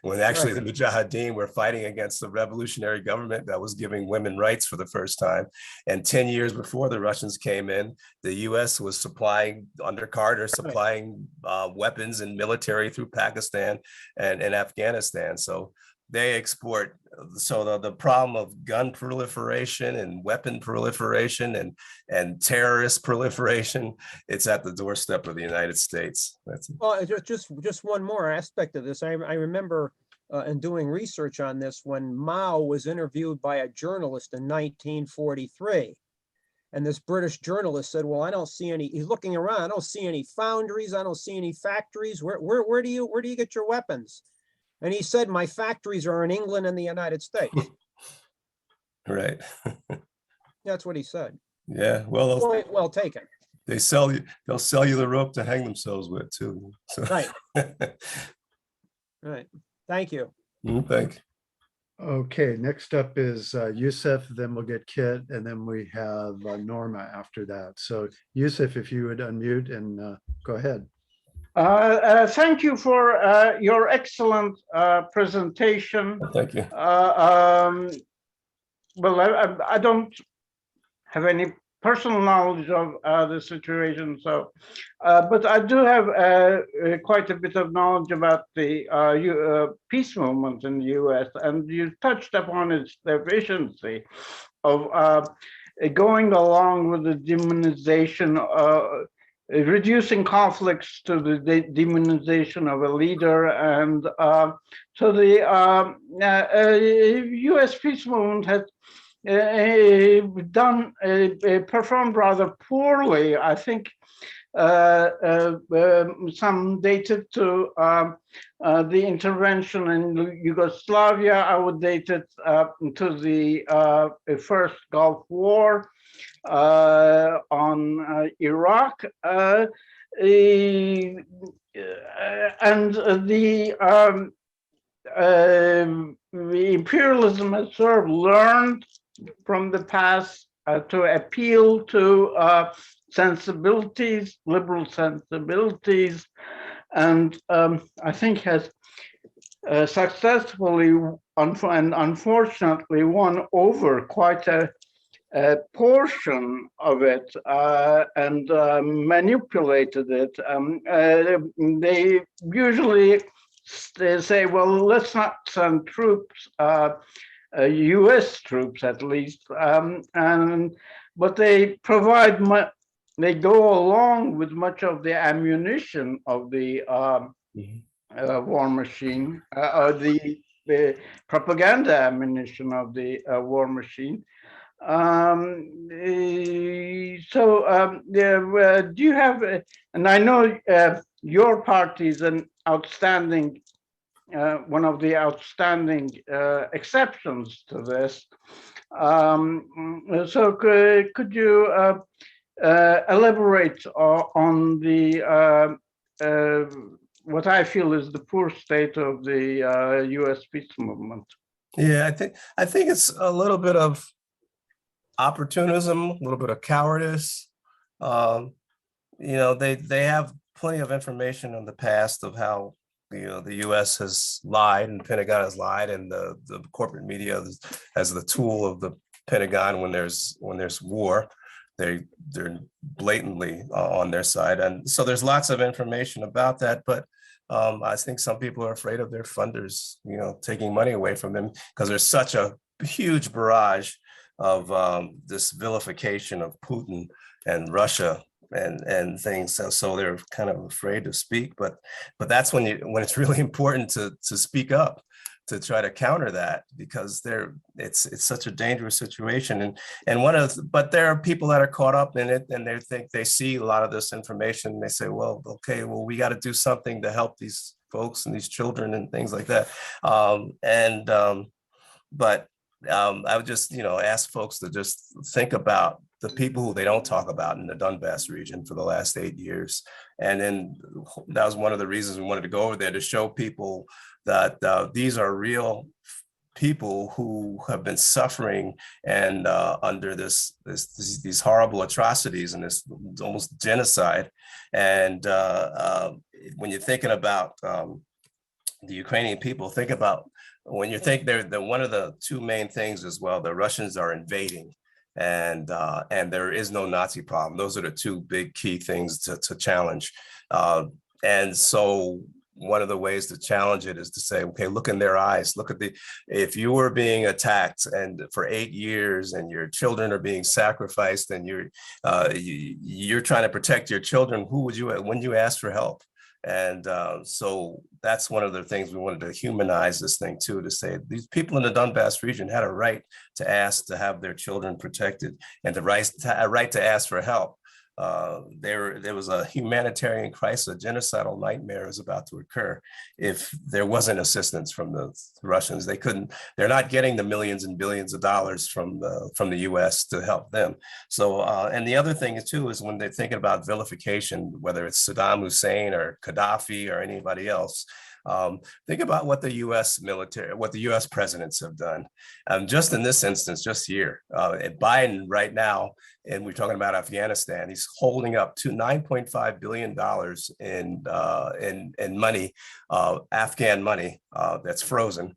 When actually the Mujahideen were fighting against the revolutionary government that was giving women rights for the first time. And 10 years before the Russians came in, the US was supplying, under Carter, supplying weapons and military through Pakistan and Afghanistan. So they export. So the problem of gun proliferation and weapon proliferation and terrorist proliferation, it's at the doorstep of the United States. Well, just one more aspect of this. I remember in doing research on this when Mao was interviewed by a journalist in 1943. And this British journalist said, well, I don't see any, he's looking around, I don't see any foundries, I don't see any factories. Where do you get your weapons? And he said, my factories are in England and the United States. Right. That's what he said. Yeah, well, Point well taken. They'll sell you the rope to hang themselves with too. So. Right. Right. Thank you. Thank you. Okay, next up is Yusuf, then we'll get Kit, and then we have Norma after that. So Yusuf, if you would unmute and go ahead. Thank you for your excellent presentation. Thank you. Well, I don't have any personal knowledge of the situation, so, but I do have quite a bit of knowledge about the peace movement in the US, and you touched upon its efficiency of going along with the demonization, reducing conflicts to the demonization of a leader, and so the US peace movement has performed rather poorly. I think some dated to the intervention in Yugoslavia. I would date it to the first Gulf War on Iraq, and the imperialism has sort of learned from the past to appeal to sensibilities, liberal sensibilities, and I think has successfully and unfortunately won over quite a portion of it and manipulated it. They usually say, well, let's not send troops, US troops at least, but they provide they go along with much of the ammunition of the war machine, the propaganda ammunition of the war machine. Do you have, and I know your party is an outstanding, one of the outstanding exceptions to this. So could you elaborate on the what I feel is the poor state of the U.S. peace movement? Yeah, I think it's a little bit of opportunism, a little bit of cowardice. You know, they have plenty of information in the past of how, you know, the U.S. has lied and the Pentagon has lied, and the corporate media as the tool of the Pentagon when there's war. They're blatantly on their side, and so there's lots of information about that. But I think some people are afraid of their funders, you know, taking money away from them because there's such a huge barrage of this vilification of Putin and Russia and things. So they're kind of afraid to speak. But that's when it's really important to speak up, to try to counter that, because it's such a dangerous situation. But there are people that are caught up in it, and they see a lot of this information, and they say, well, okay, well, we got to do something to help these folks and these children and things like that. But I would just, you know, ask folks to just think about the people who they don't talk about in the Donbass region for the last 8 years. And then that was one of the reasons we wanted to go over there, to show people that these are real people who have been suffering and under these horrible atrocities and this almost genocide. And when you're thinking about the Ukrainian people, think about when you think they're one of the two main things as well, the Russians are invading, and there is no Nazi problem. Those are the two big key things to challenge. And so one of the ways to challenge it is to say, okay, look in their eyes. Look at if you were being attacked and for 8 years, and your children are being sacrificed, and you're trying to protect your children, when you ask for help? And so that's one of the things we wanted to humanize this thing too, to say these people in the Donbass region had a right to ask to have their children protected, and a right to ask for help. There was a humanitarian crisis, a genocidal nightmare is about to occur if there wasn't assistance from the Russians. They're not getting the millions and billions of dollars from the US to help them. So, and the other thing too is when they're thinking about vilification, whether it's Saddam Hussein or Gaddafi or anybody else, think about what the U.S. military, what the U.S. presidents have done. Just in this instance, just here, Biden right now, and we're talking about Afghanistan, he's holding up to $9.5 billion in money, Afghan money that's frozen.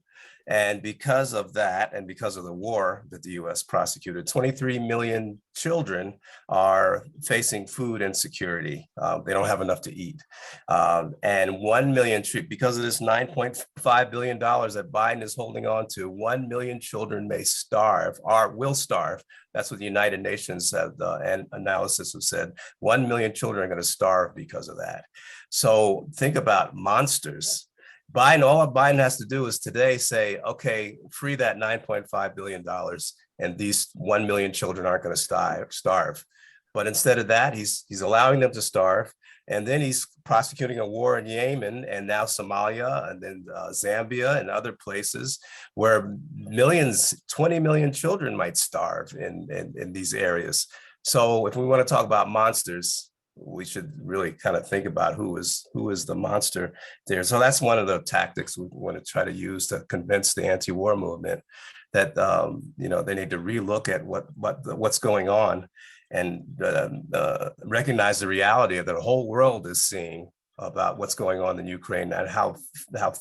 And because of that, and because of the war that the U.S. prosecuted, 23 million children are facing food insecurity. They don't have enough to eat. And 1 million, because of this $9.5 billion that Biden is holding on to, 1 million children may starve, or will starve. That's what the United Nations and analysis have said. 1 million children are going to starve because of that. So think about monsters. All Biden has to do is today say, okay, free that $9.5 billion, and these 1 million children aren't going to starve. But instead of that, he's allowing them to starve. And then he's prosecuting a war in Yemen, and now Somalia, and then Zambia and other places where 20 million children might starve in these areas. So if we want to talk about monsters, we should really kind of think about who is the monster there. So that's one of the tactics we want to try to use to convince the anti-war movement that they need to relook at what's going on and recognize the reality that the whole world is seeing about what's going on in Ukraine and how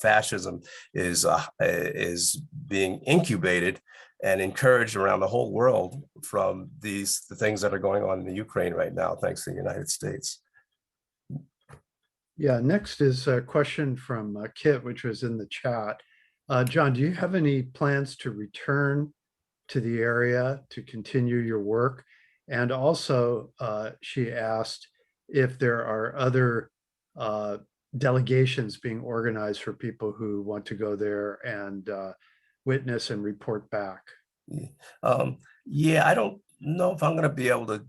fascism is being incubated and encouraged around the whole world from the things that are going on in the Ukraine right now, thanks to the United States. Yeah, next is a question from Kit, which was in the chat. John, do you have any plans to return to the area to continue your work? And also, she asked if there are other delegations being organized for people who want to go there and witness and report back. Yeah, I don't know if I'm going to be able to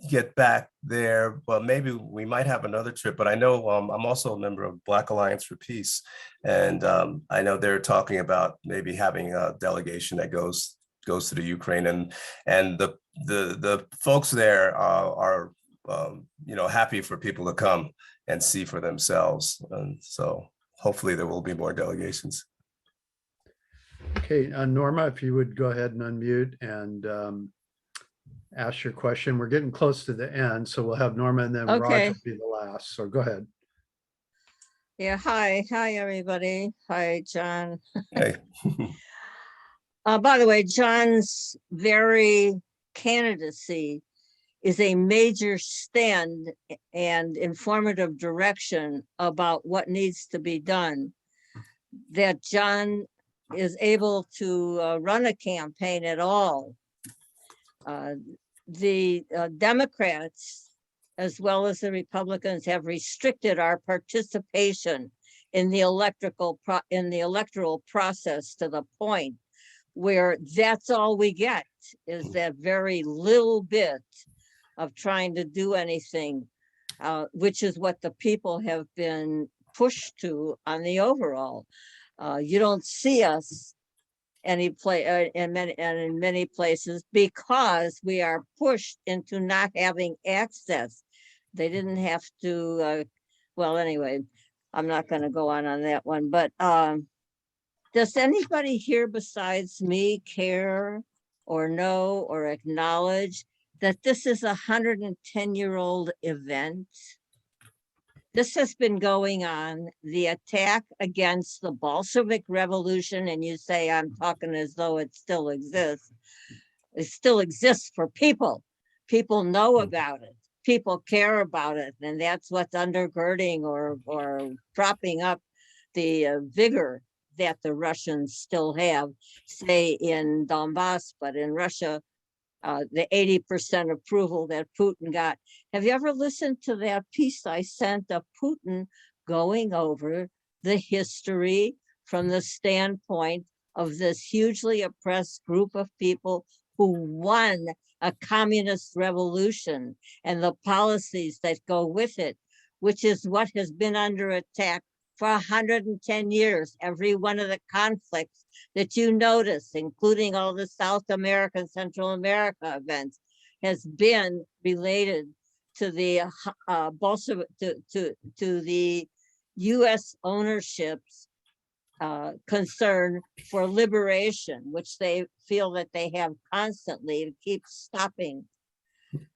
get back there, but maybe we might have another trip. But I know I'm also a member of Black Alliance for Peace, and I know they're talking about maybe having a delegation that goes to the Ukraine, and the folks there are happy for people to come and see for themselves, and so hopefully there will be more delegations. Okay, Norma, if you would go ahead and unmute and ask your question. We're getting close to the end, so we'll have Norma and then Okay. Raj will be the last. So go ahead. Yeah, hi everybody. Hi, John. Hey. By the way, John's very candidacy is a major stand and informative direction about what needs to be done. That John is able to run a campaign at all. The Democrats, as well as the Republicans, have restricted our participation in the electoral process to the point where that's all we get, is that very little bit of trying to do anything, which is what the people have been pushed to on the overall. You don't see us in many places because we are pushed into not having access. They didn't have to, well, anyway, I'm not going to go on that one, but does anybody here besides me care or know or acknowledge that this is a 110-year-old event? This has been going on, the attack against the Bolshevik Revolution, and you say I'm talking as though it still exists. It still exists for people. People know about it. People care about it, and that's what's undergirding or propping up the vigor that the Russians still have, say in Donbass, but in Russia, the 80% approval that Putin got. Have you ever listened to that piece I sent of Putin going over the history from the standpoint of this hugely oppressed group of people who won a communist revolution and the policies that go with it, which is what has been under attack for 110 years. Every one of the conflicts that you notice, including all the South American, Central America events, has been related to the Bolshevik, to the U.S. ownership's concern for liberation, which they feel that they have constantly to keep stopping.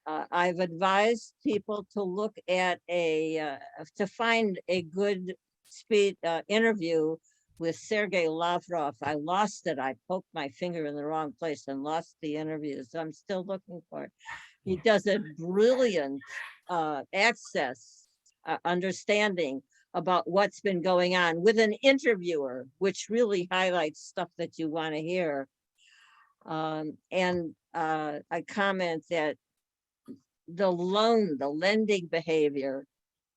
I've advised people to look at to find a good interview with Sergei Lavrov. I lost it. I poked my finger in the wrong place and lost the interview, so I'm still looking for it. He does a brilliant understanding about what's been going on with an interviewer, which really highlights stuff that you want to hear. And I comment that the lending behavior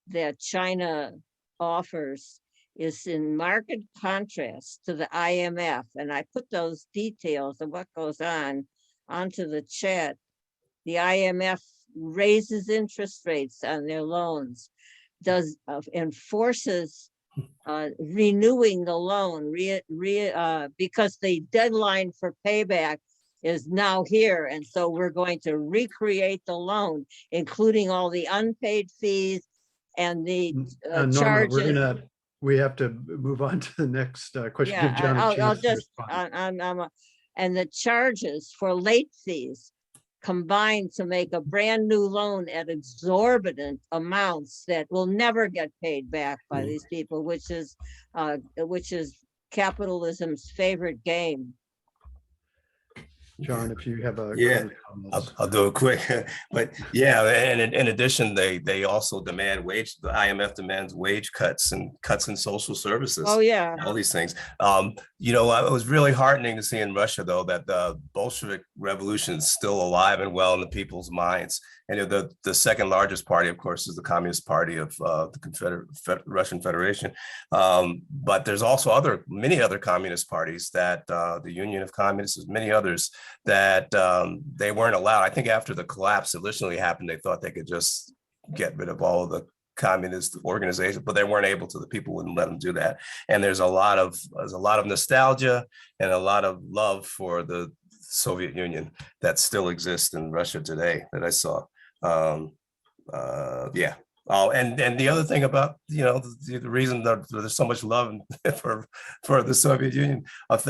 that China offers is in marked contrast to the IMF. And I put those details of what goes on onto the chat. The IMF raises interest rates on their loans, enforces renewing the loan because the deadline for payback is now here. And so we're going to recreate the loan, including all the unpaid fees and the Norma, charges. we have to move on to the next question. Give John a I'll chance to just, respond. and the charges for late fees combined to make a brand new loan at exorbitant amounts that will never get paid back by these people, which is capitalism's favorite game. John, if you have a I'll do it quick. But yeah, and in addition, they also demand the IMF demands wage cuts and cuts in social services. Oh yeah, all these things. You know, it was really heartening to see in Russia, though, that the Bolshevik Revolution is still alive and well in the people's minds. And the second largest party, of course, is the Communist Party of the Russian Federation. But there's also many other communist parties that the Union of Communists, many others that they weren't allowed. I think after the collapse initially happened, they thought they could just get rid of all of the communist organizations, but they weren't able to. The people wouldn't let them do that. And there's a lot of nostalgia and a lot of love for the Soviet Union that still exists in Russia today that I saw. Yeah. Oh, and the other thing about, you know, the reason that there's so much love for the Soviet Union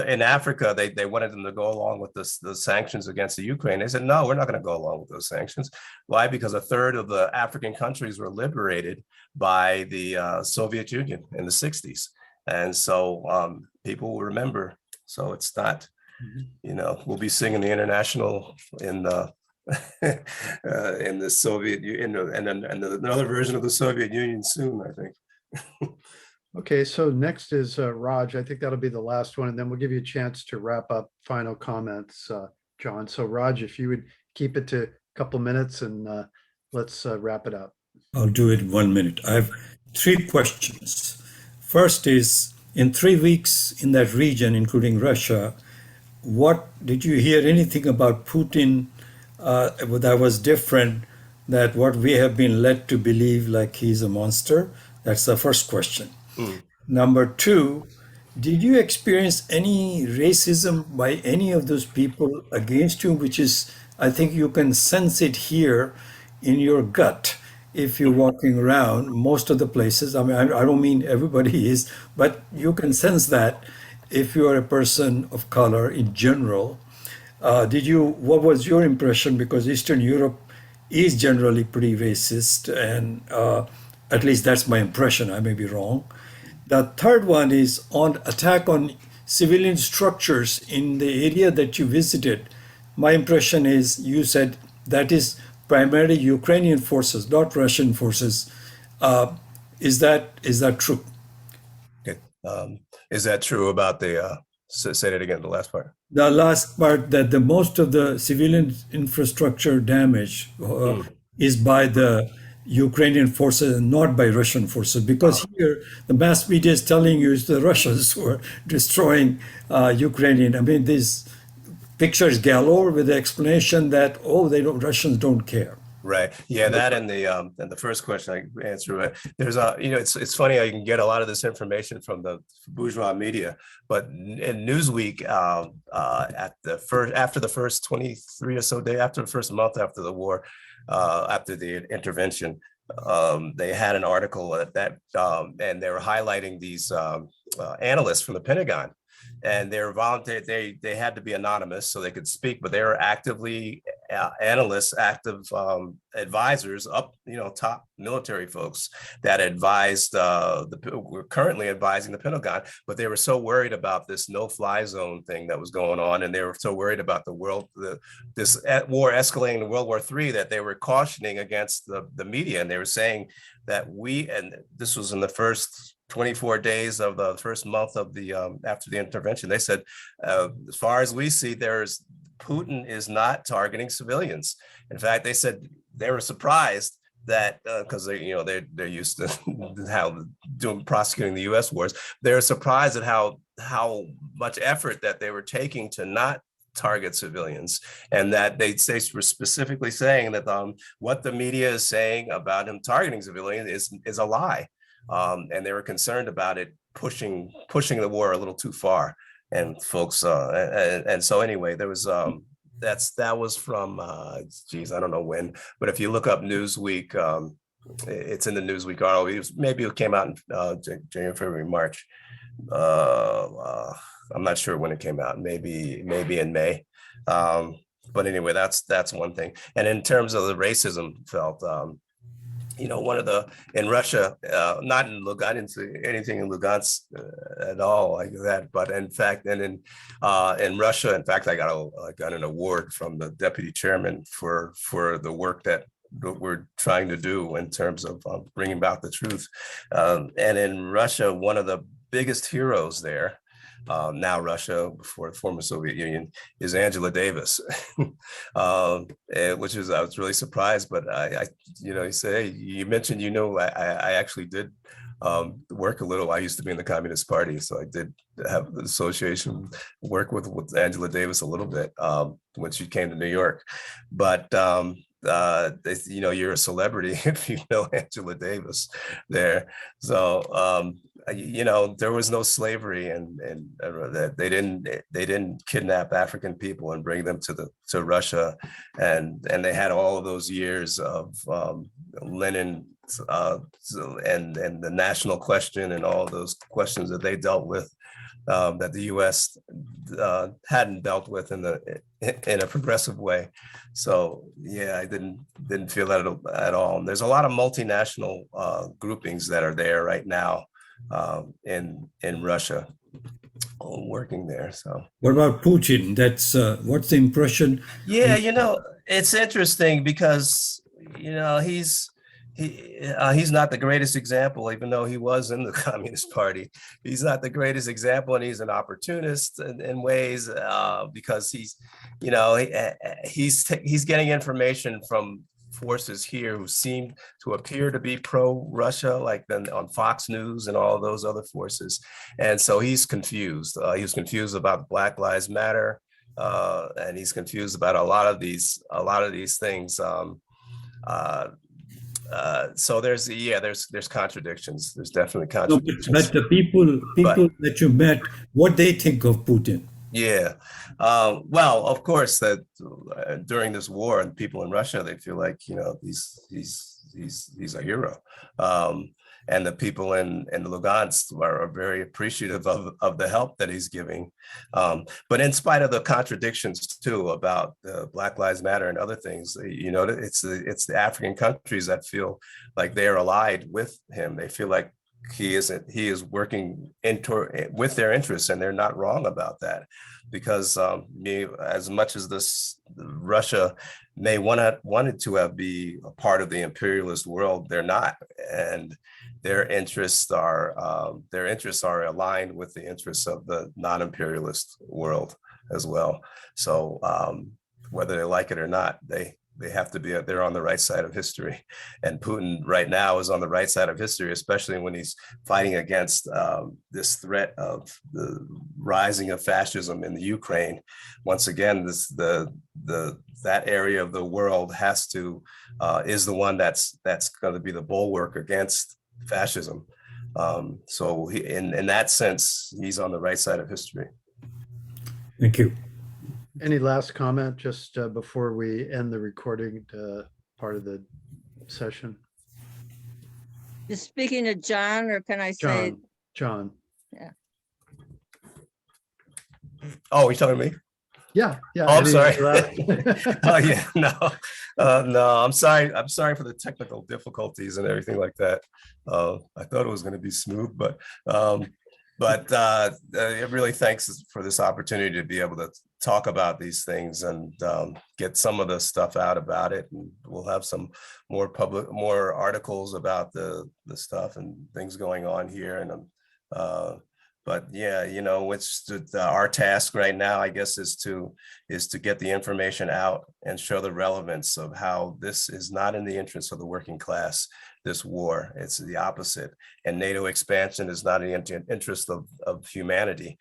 in Africa, they wanted them to go along with the sanctions against the Ukraine. They said, no, we're not going to go along with those sanctions. Why? Because a third of the African countries were liberated by the Soviet Union in the 60s. And so people will remember. So it's not, you know, we'll be singing the International in the in the Soviet Union and another version of the Soviet Union soon, I think. Okay, so next is Raj. I think that'll be the last one, and then we'll give you a chance to wrap up final comments, John. So Raj, if you would keep it to a couple minutes and let's wrap it up. I'll do it in 1 minute. I have 3 questions. First is, in 3 weeks in that region, including Russia, what did you hear anything about Putin that was different than what we have been led to believe, like he's a monster? That's the first question. Number 2, did you experience any racism by any of those people against you, which is, I think you can sense it here in your gut if you're walking around most of the places. I mean, I don't mean everybody is, but you can sense that if you are a person of color in general. What was your impression? Because Eastern Europe is generally pretty racist, and at least that's my impression. I may be wrong. The third one is on attack on civilian structures in the area that you visited. My impression is you said that is primarily Ukrainian forces, not Russian forces. Is that true? Okay. Is that true about the? Say that again. The last part. The last part, that the most of the civilian infrastructure damage is by the Ukrainian forces and not by Russian forces, because here the mass media is telling you it's the Russians who are destroying Ukrainian. I mean, these pictures galore with the explanation that Russians don't care. Right. Yeah, that and the first question I answered. There's it's funny how you can get a lot of this information from the bourgeois media, but in Newsweek, after the first 23 or so days, after the first month after the war, after the intervention, they had an article and they were highlighting these analysts from the Pentagon. And they were volunteer. They had to be anonymous so they could speak, but they were actively analysts, active advisors, top military folks that advised were currently advising the Pentagon. But they were so worried about this no-fly zone thing that was going on, and they were so worried about this war escalating to World War III that they were cautioning against the media, and they were saying that and this was in the first 24 days of the first month of the after the intervention. They said, as far as we see, Putin is not targeting civilians. In fact, they said they were surprised that because they're used to prosecuting the U.S. wars. They're surprised at how much effort that they were taking to not target civilians, and that they were specifically saying that what the media is saying about him targeting civilians is a lie. And they were concerned about it pushing the war a little too far. And folks, and so anyway, there was that was from, geez, I don't know when, but if you look up Newsweek, it's in the Newsweek article. Maybe it came out in January, February, March. I'm not sure when it came out. Maybe in May. But anyway, that's one thing. And in terms of the racism felt, in Russia, not in Lugansk, I didn't see anything in Lugansk at all like that. But in fact, and in Russia, in fact, I got an award from the deputy chairman for the work that we're trying to do in terms of bringing about the truth. And in Russia, one of the biggest heroes there, now Russia, before the former Soviet Union, is Angela Davis, which is, I was really surprised, but you say, you mentioned, I actually did work a little. I used to be in the Communist Party, so I did have the association work with Angela Davis a little bit when she came to New York. But you're a celebrity if you know Angela Davis there. So there was no slavery, and they didn't kidnap African people and bring them to Russia, and they had all of those years of Lenin and the national question and all of those questions that they dealt with, that the U.S. hadn't dealt with in a progressive way. So yeah, I didn't feel that at all. And there's a lot of multinational groupings that are there right now in Russia, working there. So what about Putin? That's what's the impression? Yeah, it's interesting because he's not the greatest example, even though he was in the Communist Party. He's not the greatest example, and he's an opportunist in ways because he's getting information from forces here who seem to appear to be pro-Russia, like on Fox News and all of those other forces. And so he's confused. He was confused about Black Lives Matter, and he's confused about a lot of these things. So there's contradictions. There's definitely contradictions. But the people that you met, what they think of Putin? Yeah. Well, of course, that during this war, and people in Russia, they feel like he's a hero. And the people in Lugansk are very appreciative of the help that he's giving. But in spite of the contradictions too about Black Lives Matter and other things, it's the African countries that feel like they are allied with him. They feel like he is working with their interests, and they're not wrong about that, because as much as Russia may wanted to be a part of the imperialist world, they're not, and their interests are aligned with the interests of the non-imperialist world as well. So whether they like it or not, they have to they're on the right side of history. And Putin right now is on the right side of history, especially when he's fighting against this threat of the rising of fascism in the Ukraine. Once again, that area of the world is the one that's going to be the bulwark against fascism. So in that sense, he's on the right side of history. Thank you. Any last comment just before we end the recording part of the session? You're speaking to John, or can I say? John. Yeah. Oh, you're talking to me? Yeah. Oh, I'm sorry. Oh yeah, no, I'm sorry. I'm sorry for the technical difficulties and everything like that. I thought it was going to be smooth, but really thanks for this opportunity to be able to talk about these things and get some of the stuff out about it. And we'll have some more articles about the stuff and things going on here. And but yeah, it's our task right now, I guess, is to get the information out and show the relevance of how this is not in the interest of the working class. This war, it's the opposite, and NATO expansion is not in the interest of humanity.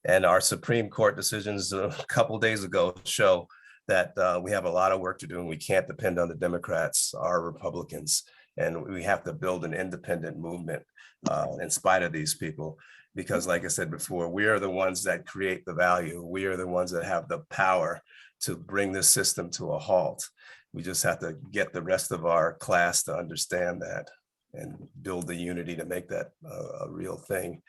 And our Supreme Court decisions a couple days ago show that we have a lot of work to do and we can't depend on the Democrats or Republicans. And we have to build an independent movement in spite of these people. Because like I said before, we are the ones that create the value. We are the ones that have the power to bring this system to a halt. We just have to get the rest of our class to understand that and build the unity to make that a real thing.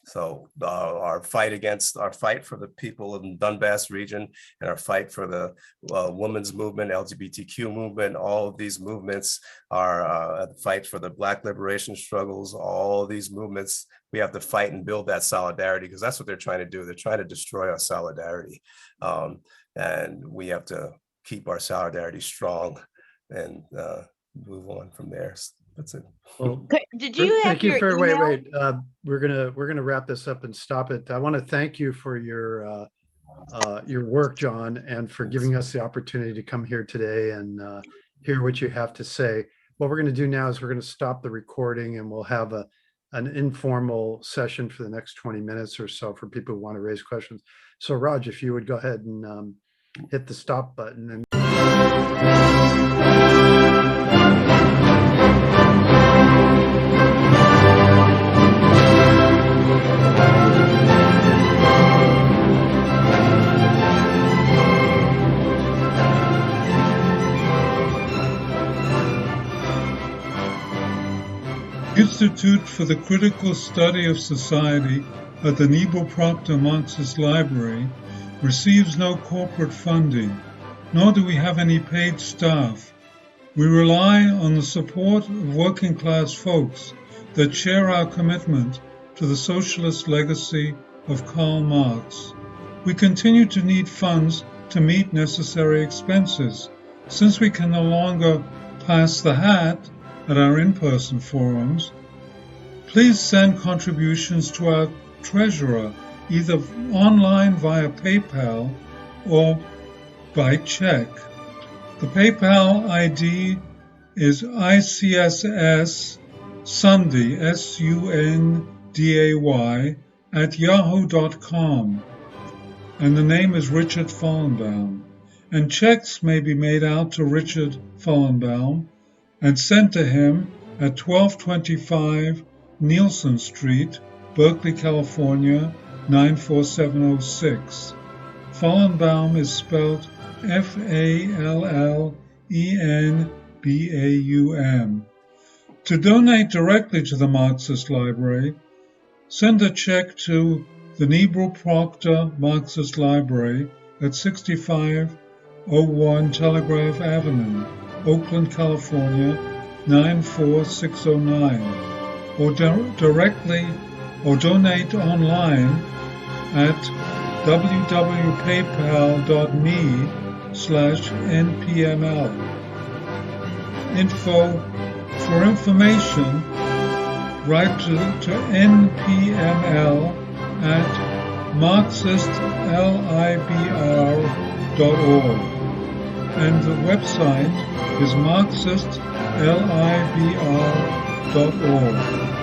So our fight for the people in the Donbass region and our fight for the women's movement, LGBTQ movement, all of these movements, our fight for the Black liberation struggles, all of these movements, we have to fight and build that solidarity, because that's what they're trying to do. They're trying to destroy our solidarity. And we have to keep our solidarity strong and move on from there. That's it. Well, did you have thank you your for email? wait. We're gonna wrap this up and stop it. I want to thank you for your work, John, and for giving us the opportunity to come here today and hear what you have to say. What we're going to do now is we're going to stop the recording and we'll have an informal session for the next 20 minutes or so for people who want to raise questions. So Raj, if you would go ahead and hit the stop button. And Institute for the Critical Study of Society at the Libre Party Marxist Library receives no corporate funding, nor do we have any paid staff. We rely on the support of working class folks that share our commitment to the socialist legacy of Karl Marx. We continue to need funds to meet necessary expenses. Since we can no longer pass the hat at our in-person forums, please send contributions to our treasurer, either online via PayPal or by check. The PayPal ID is ICSS Sunday, SUNDAY, @yahoo.com, and the name is Richard Fallenbaum. And checks may be made out to Richard Fallenbaum and sent to him at 1225 Nielsen Street, Berkeley, California, 94706. Fallenbaum is spelled Fallenbaum. To donate directly to the Marxist Library, send a check to the Libre Party Marxist Library at 6501 Telegraph Avenue, Oakland, California, 94609, or directly or donate online at www.paypal.me/npml. For information, write to npml at marxistlibr.org, and the website is marxistlibr.org.